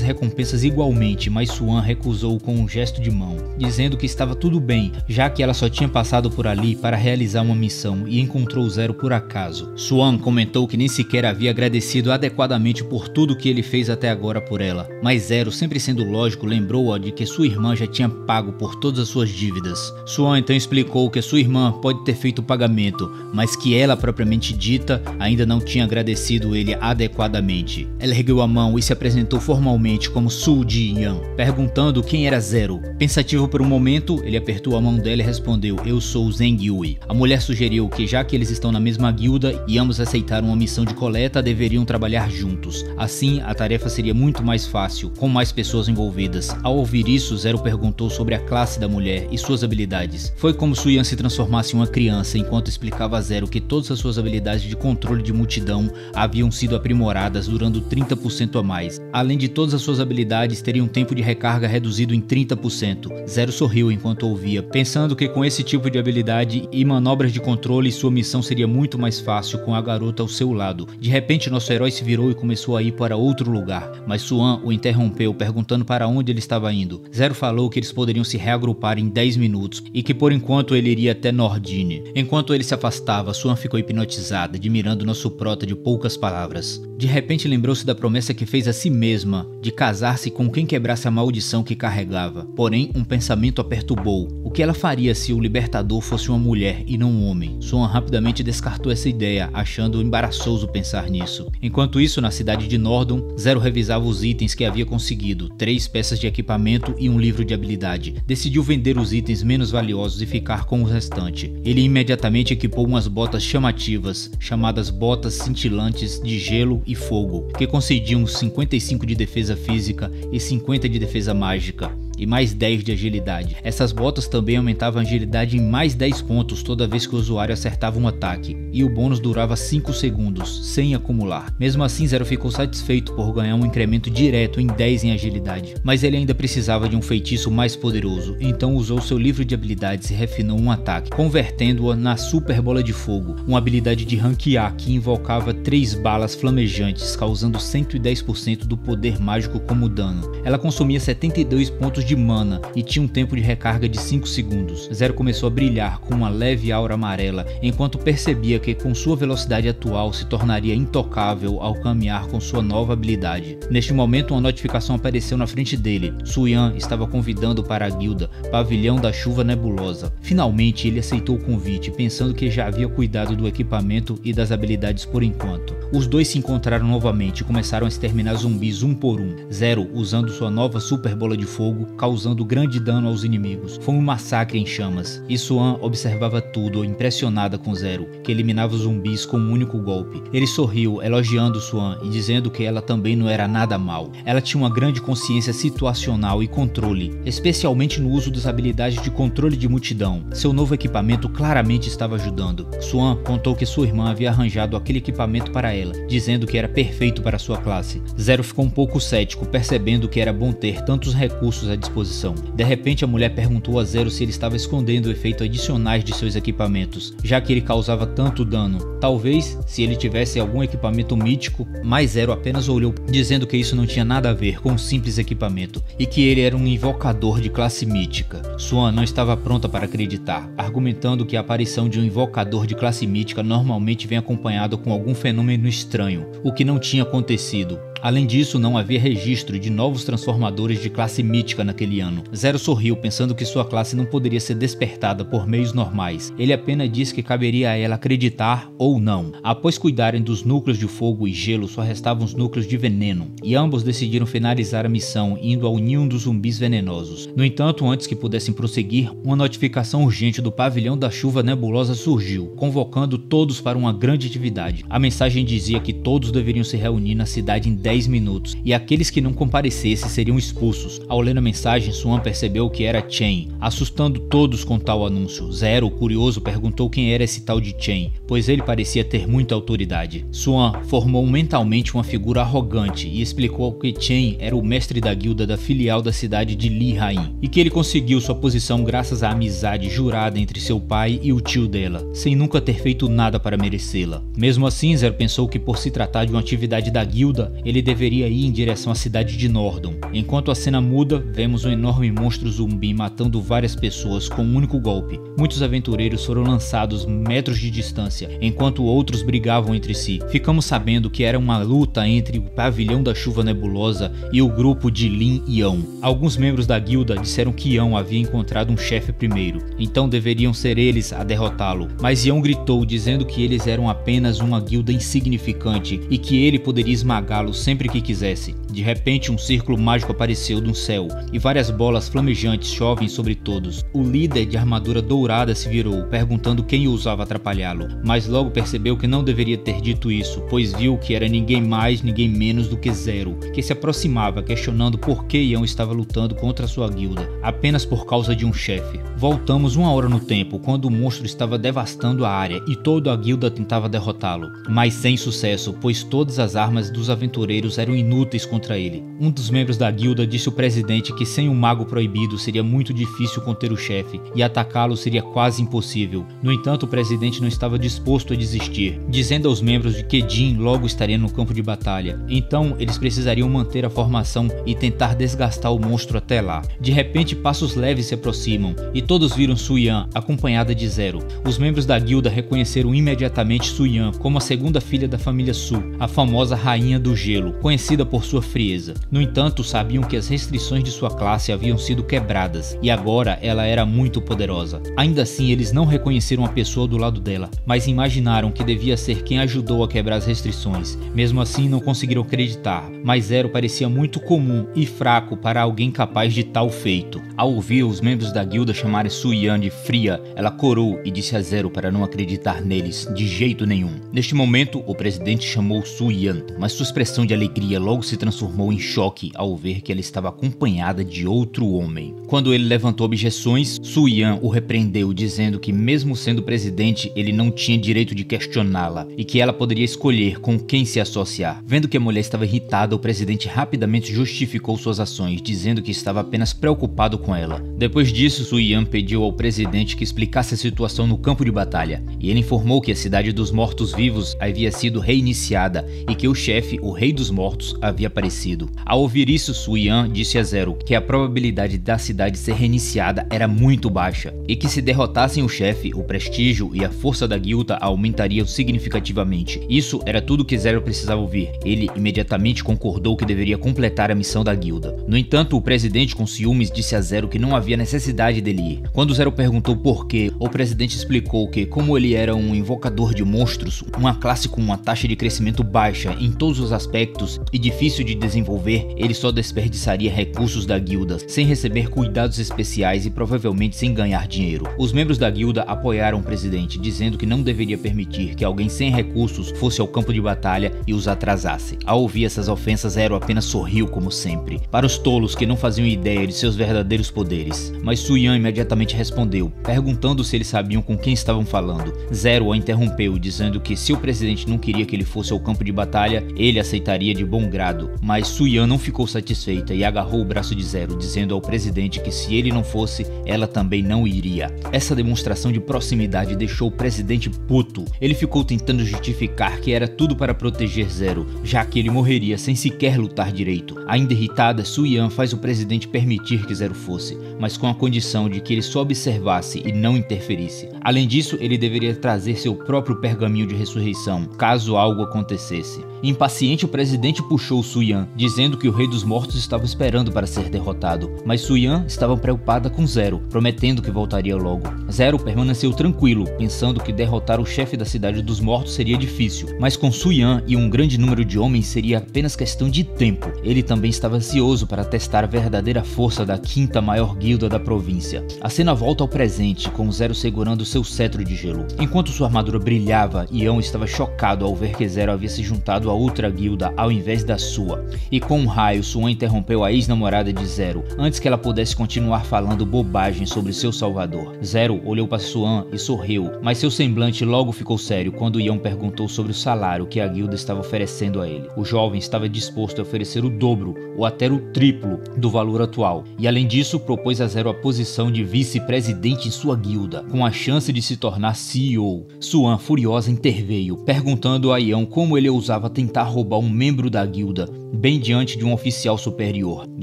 recompensas igualmente, mas Suan recusou com um gesto de mão, dizendo que estava tudo bem, já que ela só tinha passado por ali para realizar uma missão e encontrou Zero por acaso. Suan comentou que nem sequer havia agradecido adequadamente por tudo que ele fez até agora por ela, mas Zero, sempre sendo lógico, lembrou-a de que sua irmã já tinha pago por todas as suas dívidas. Suan então explicou que sua irmã pode ter feito o pagamento, mas que ela, propriamente dita, ainda não tinha agradecido ele adequadamente. Ela ergueu a mão e se apresentou formalmente como Su Ji-yan, perguntando quem era Zero. Pensativo por um momento, ele apertou a mão dela e respondeu: "Eu sou Zeng Yui." A mulher sugeriu que, já que eles estão na mesma guilda e ambos aceitaram uma missão de coleta, deveriam trabalhar juntos. Assim, a tarefa seria muito mais fácil, com mais pessoas envolvidas. Ao ouvir isso, Zero perguntou sobre a classe da mulher e suas habilidades. Foi como se Yan se transformasse em uma criança, enquanto explicava a Zero que todas as suas habilidades de controle de multidão haviam sido aprimoradas, durando 30% a mais. Além de todas as suas habilidades terem um tempo de recarga reduzido em 30%. Zero sorriu enquanto ouvia, pensando que com esse tipo de habilidade e manobras de controle, sua missão seria muito mais fácil com a garota ao seu lado. De repente, nosso herói se virou e começou a ir para outro outro lugar, mas Suan o interrompeu perguntando para onde ele estava indo. Zero falou que eles poderiam se reagrupar em 10 minutos e que por enquanto ele iria até Nordine. Enquanto ele se afastava, Suan ficou hipnotizada, admirando nosso prota de poucas palavras. De repente lembrou-se da promessa que fez a si mesma de casar-se com quem quebrasse a maldição que carregava. Porém, um pensamento a perturbou. O que ela faria se o libertador fosse uma mulher e não um homem? Suan rapidamente descartou essa ideia, achando embaraçoso pensar nisso. Enquanto isso, na cidade de Nordon, Zero revisava os itens que havia conseguido, 3 peças de equipamento e um livro de habilidade. Decidiu vender os itens menos valiosos e ficar com o restante. Ele imediatamente equipou umas botas chamativas, chamadas botas cintilantes de gelo e fogo, que concediam 55 de defesa física e 50 de defesa mágica, e mais 10 de agilidade. Essas botas também aumentavam a agilidade em mais 10 pontos toda vez que o usuário acertava um ataque, e o bônus durava 5 segundos, sem acumular. Mesmo assim, Zero ficou satisfeito por ganhar um incremento direto em 10 em agilidade, mas ele ainda precisava de um feitiço mais poderoso, então usou seu livro de habilidades e refinou um ataque, convertendo-a na Super Bola de Fogo, uma habilidade de rank A que invocava 3 balas flamejantes, causando 110% do poder mágico como dano. Ela consumia 72 pontos de mana e tinha um tempo de recarga de 5 segundos. Zero começou a brilhar com uma leve aura amarela, enquanto percebia que com sua velocidade atual se tornaria intocável ao caminhar com sua nova habilidade. Neste momento, uma notificação apareceu na frente dele. Suyan estava convidando para a guilda Pavilhão da Chuva Nebulosa. Finalmente ele aceitou o convite, pensando que já havia cuidado do equipamento e das habilidades por enquanto. Os dois se encontraram novamente e começaram a exterminar zumbis um por um. Zero usando sua nova Super Bola de Fogo, causando grande dano aos inimigos. Foi um massacre em chamas, e Suan observava tudo, impressionada com Zero, que eliminava os zumbis com um único golpe. Ele sorriu, elogiando Suan e dizendo que ela também não era nada mal. Ela tinha uma grande consciência situacional e controle, especialmente no uso das habilidades de controle de multidão. Seu novo equipamento claramente estava ajudando. Suan contou que sua irmã havia arranjado aquele equipamento para ela, dizendo que era perfeito para sua classe. Zero ficou um pouco cético, percebendo que era bom ter tantos recursos à disposição. De repente, a mulher perguntou a Zero se ele estava escondendo efeitos adicionais de seus equipamentos, já que ele causava tanto dano. Talvez, se ele tivesse algum equipamento mítico, mas Zero apenas olhou, dizendo que isso não tinha nada a ver com um simples equipamento, e que ele era um invocador de classe mítica. Suan não estava pronta para acreditar, argumentando que a aparição de um invocador de classe mítica normalmente vem acompanhado com algum fenômeno estranho, o que não tinha acontecido. Além disso, não havia registro de novos transformadores de classe mítica naquele ano. Zero sorriu, pensando que sua classe não poderia ser despertada por meios normais. Ele apenas disse que caberia a ela acreditar ou não. Após cuidarem dos núcleos de fogo e gelo, só restavam os núcleos de veneno, e ambos decidiram finalizar a missão indo ao ninho dos zumbis venenosos. No entanto, antes que pudessem prosseguir, uma notificação urgente do Pavilhão da Chuva Nebulosa surgiu, convocando todos para uma grande atividade. A mensagem dizia que todos deveriam se reunir na cidade em 10 minutos, e aqueles que não comparecessem seriam expulsos. Ao ler a mensagem, Suan percebeu que era Chen, assustando todos com tal anúncio. Zero, curioso, perguntou quem era esse tal de Chen, pois ele parecia ter muita autoridade. Suan formou mentalmente uma figura arrogante e explicou que Chen era o mestre da guilda da filial da cidade de Li Hain, e que ele conseguiu sua posição graças à amizade jurada entre seu pai e o tio dela, sem nunca ter feito nada para merecê-la. Mesmo assim, Zero pensou que por se tratar de uma atividade da guilda, ele deveria ir em direção à cidade de Nordon. Enquanto a cena muda, vemos um enorme monstro zumbi matando várias pessoas com um único golpe. Muitos aventureiros foram lançados metros de distância, enquanto outros brigavam entre si. Ficamos sabendo que era uma luta entre o Pavilhão da Chuva Nebulosa e o grupo de Lin Yan. Alguns membros da guilda disseram que Yan havia encontrado um chefe primeiro, então deveriam ser eles a derrotá-lo. Mas Yan gritou, dizendo que eles eram apenas uma guilda insignificante e que ele poderia esmagá-lo sempre que quisesse. De repente, um círculo mágico apareceu do céu e várias bolas flamejantes chovem sobre todos. O líder de armadura dourada se virou, perguntando quem ousava atrapalhá-lo, mas logo percebeu que não deveria ter dito isso, pois viu que era ninguém mais, ninguém menos do que Zero, que se aproximava, questionando por que Yan estava lutando contra sua guilda, apenas por causa de um chefe. Voltamos 1 hora no tempo, quando o monstro estava devastando a área e toda a guilda tentava derrotá-lo, mas sem sucesso, pois todas as armas dos aventureiros aventureiros eram inúteis contra ele. Um dos membros da guilda disse ao presidente que sem um mago proibido seria muito difícil conter o chefe e atacá-lo seria quase impossível. No entanto, o presidente não estava disposto a desistir, dizendo aos membros de que Jin logo estaria no campo de batalha. Então, eles precisariam manter a formação e tentar desgastar o monstro até lá. De repente, passos leves se aproximam e todos viram Su-Yan acompanhada de Zero. Os membros da guilda reconheceram imediatamente Su-Yan como a segunda filha da família Su, a famosa rainha do gelo, conhecida por sua frieza. No entanto, sabiam que as restrições de sua classe haviam sido quebradas e agora ela era muito poderosa. Ainda assim, eles não reconheceram a pessoa do lado dela, mas imaginaram que devia ser quem ajudou a quebrar as restrições. Mesmo assim, não conseguiram acreditar, mas Zero parecia muito comum e fraco para alguém capaz de tal feito. Ao ouvir os membros da guilda chamarem Su-Yan de fria, ela corou e disse a Zero para não acreditar neles de jeito nenhum. Neste momento, o presidente chamou Su-Yan, mas sua expressão de alegria logo se transformou em choque ao ver que ela estava acompanhada de outro homem. Quando ele levantou objeções, Su-Yan o repreendeu, dizendo que mesmo sendo presidente, ele não tinha direito de questioná-la e que ela poderia escolher com quem se associar. Vendo que a mulher estava irritada, o presidente rapidamente justificou suas ações, dizendo que estava apenas preocupado com ela. Depois disso, Su-Yan pediu ao presidente que explicasse a situação no campo de batalha, e ele informou que a cidade dos mortos-vivos havia sido reiniciada e que o chefe, o Rei dos Mortos, havia aparecido. Ao ouvir isso, Su-Yan disse a Zero que a probabilidade da cidade ser reiniciada era muito baixa e que se derrotassem o chefe, o prestígio e a força da guilda aumentariam significativamente. Isso era tudo que Zero precisava ouvir. Ele imediatamente concordou que deveria completar a missão da guilda. No entanto, o presidente com ciúmes disse a Zero que não havia necessidade dele ir. Quando Zero perguntou por quê, o presidente explicou que, como ele era um invocador de monstros, uma classe com uma taxa de crescimento baixa em todos os aspectos e difícil de desenvolver, ele só desperdiçaria recursos da guilda, sem receber cuidados especiais e provavelmente sem ganhar dinheiro. Os membros da guilda apoiaram o presidente, dizendo que não deveria permitir que alguém sem recursos fosse ao campo de batalha e os atrasasse. Ao ouvir essas ofensas, Zero apenas sorriu como sempre, para os tolos que não faziam ideia de seus verdadeiros poderes. Mas Su-Yan imediatamente respondeu, perguntando se eles sabiam com quem estavam falando. Zero a interrompeu, dizendo que se o presidente não queria que ele fosse ao campo de batalha, ele aceitaria de bom grado. Mas Su-Yan não ficou satisfeita e agarrou o braço de Zero, dizendo ao presidente que se ele não fosse, ela também não iria. Essa demonstração de proximidade deixou o presidente puto. Ele ficou tentando justificar que era tudo para proteger Zero, já que ele morreria sem sequer lutar direito. Ainda irritada, Su-Yan faz o presidente permitir que Zero fosse, mas com a condição de que ele só observasse e não interferisse. Além disso, ele deveria trazer seu próprio pergaminho de ressurreição, caso algo acontecesse. Impaciente, o presidente puxou Su-Yan, dizendo que o Rei dos Mortos estava esperando para ser derrotado, mas Su-Yan estava preocupada com Zero, prometendo que voltaria logo. Zero permaneceu tranquilo, pensando que derrotar o chefe da Cidade dos Mortos seria difícil, mas com Su-Yan e um grande número de homens seria apenas questão de tempo. Ele também estava ansioso para testar a verdadeira força da quinta maior guilda da província. A cena volta ao presente, com Zero segurando seu cetro de gelo. Enquanto sua armadura brilhava, Yan estava chocado ao ver que Zero havia se juntado a outra guilda ao invés da sua. E com um raio, Suan interrompeu a ex-namorada de Zero, antes que ela pudesse continuar falando bobagem sobre seu salvador. Zero olhou para Suan e sorriu, mas seu semblante logo ficou sério quando Yan perguntou sobre o salário que a guilda estava oferecendo a ele. O jovem estava disposto a oferecer o dobro, ou até o triplo, do valor atual, e além disso propôs a Zero a posição de vice-presidente em sua guilda, com a chance de se tornar CEO. Suan, furiosa, interveio, perguntando a Yan como ele ousava tentar roubar um membro da guilda, bem diante de um oficial superior.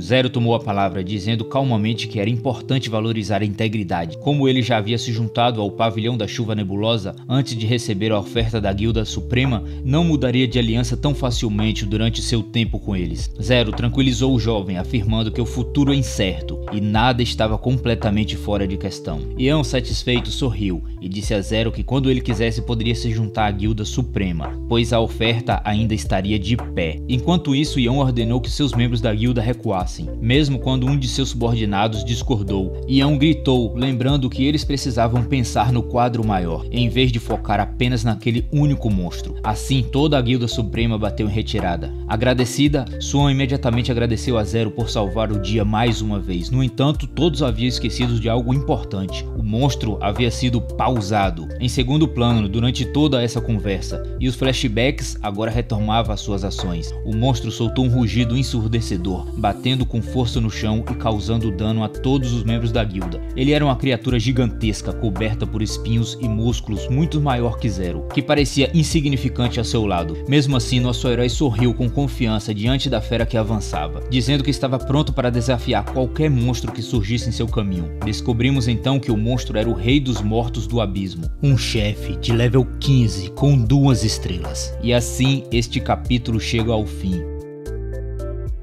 Zero tomou a palavra, dizendo calmamente que era importante valorizar a integridade. Como ele já havia se juntado ao Pavilhão da Chuva Nebulosa antes de receber a oferta da Guilda Suprema, não mudaria de aliança tão facilmente durante seu tempo com eles. Zero tranquilizou o jovem, afirmando que o futuro é incerto e nada estava completamente fora de questão. Yan, satisfeito, sorriu e disse a Zero que quando ele quisesse poderia se juntar à Guilda Suprema, pois a oferta ainda estaria de pé. Enquanto isso, Yan ordenou que seus membros da guilda recuassem, mesmo quando um de seus subordinados discordou. Yan gritou, lembrando que eles precisavam pensar no quadro maior, em vez de focar apenas naquele único monstro. Assim, toda a Guilda Suprema bateu em retirada. Agradecida, Suan imediatamente agradeceu a Zero por salvar o dia mais uma vez. No entanto, todos haviam esquecido de algo importante. O monstro havia sido pausado, em segundo plano, durante toda essa conversa, e os flashbacks agora retornaram tomava as suas ações. O monstro soltou um rugido ensurdecedor, batendo com força no chão e causando dano a todos os membros da guilda. Ele era uma criatura gigantesca, coberta por espinhos e músculos muito maior que Zero, que parecia insignificante a seu lado. Mesmo assim, nosso herói sorriu com confiança diante da fera que avançava, dizendo que estava pronto para desafiar qualquer monstro que surgisse em seu caminho. Descobrimos então que o monstro era o Rei dos Mortos do Abismo, um chefe de level 15 com 2 estrelas. E assim este capítulo chega ao fim.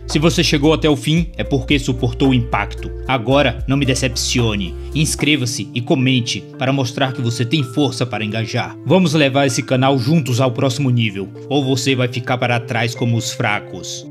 Se você chegou até o fim, é porque suportou o impacto. Agora, não me decepcione. Inscreva-se e comente para mostrar que você tem força para engajar. Vamos levar esse canal juntos ao próximo nível, ou você vai ficar para trás como os fracos.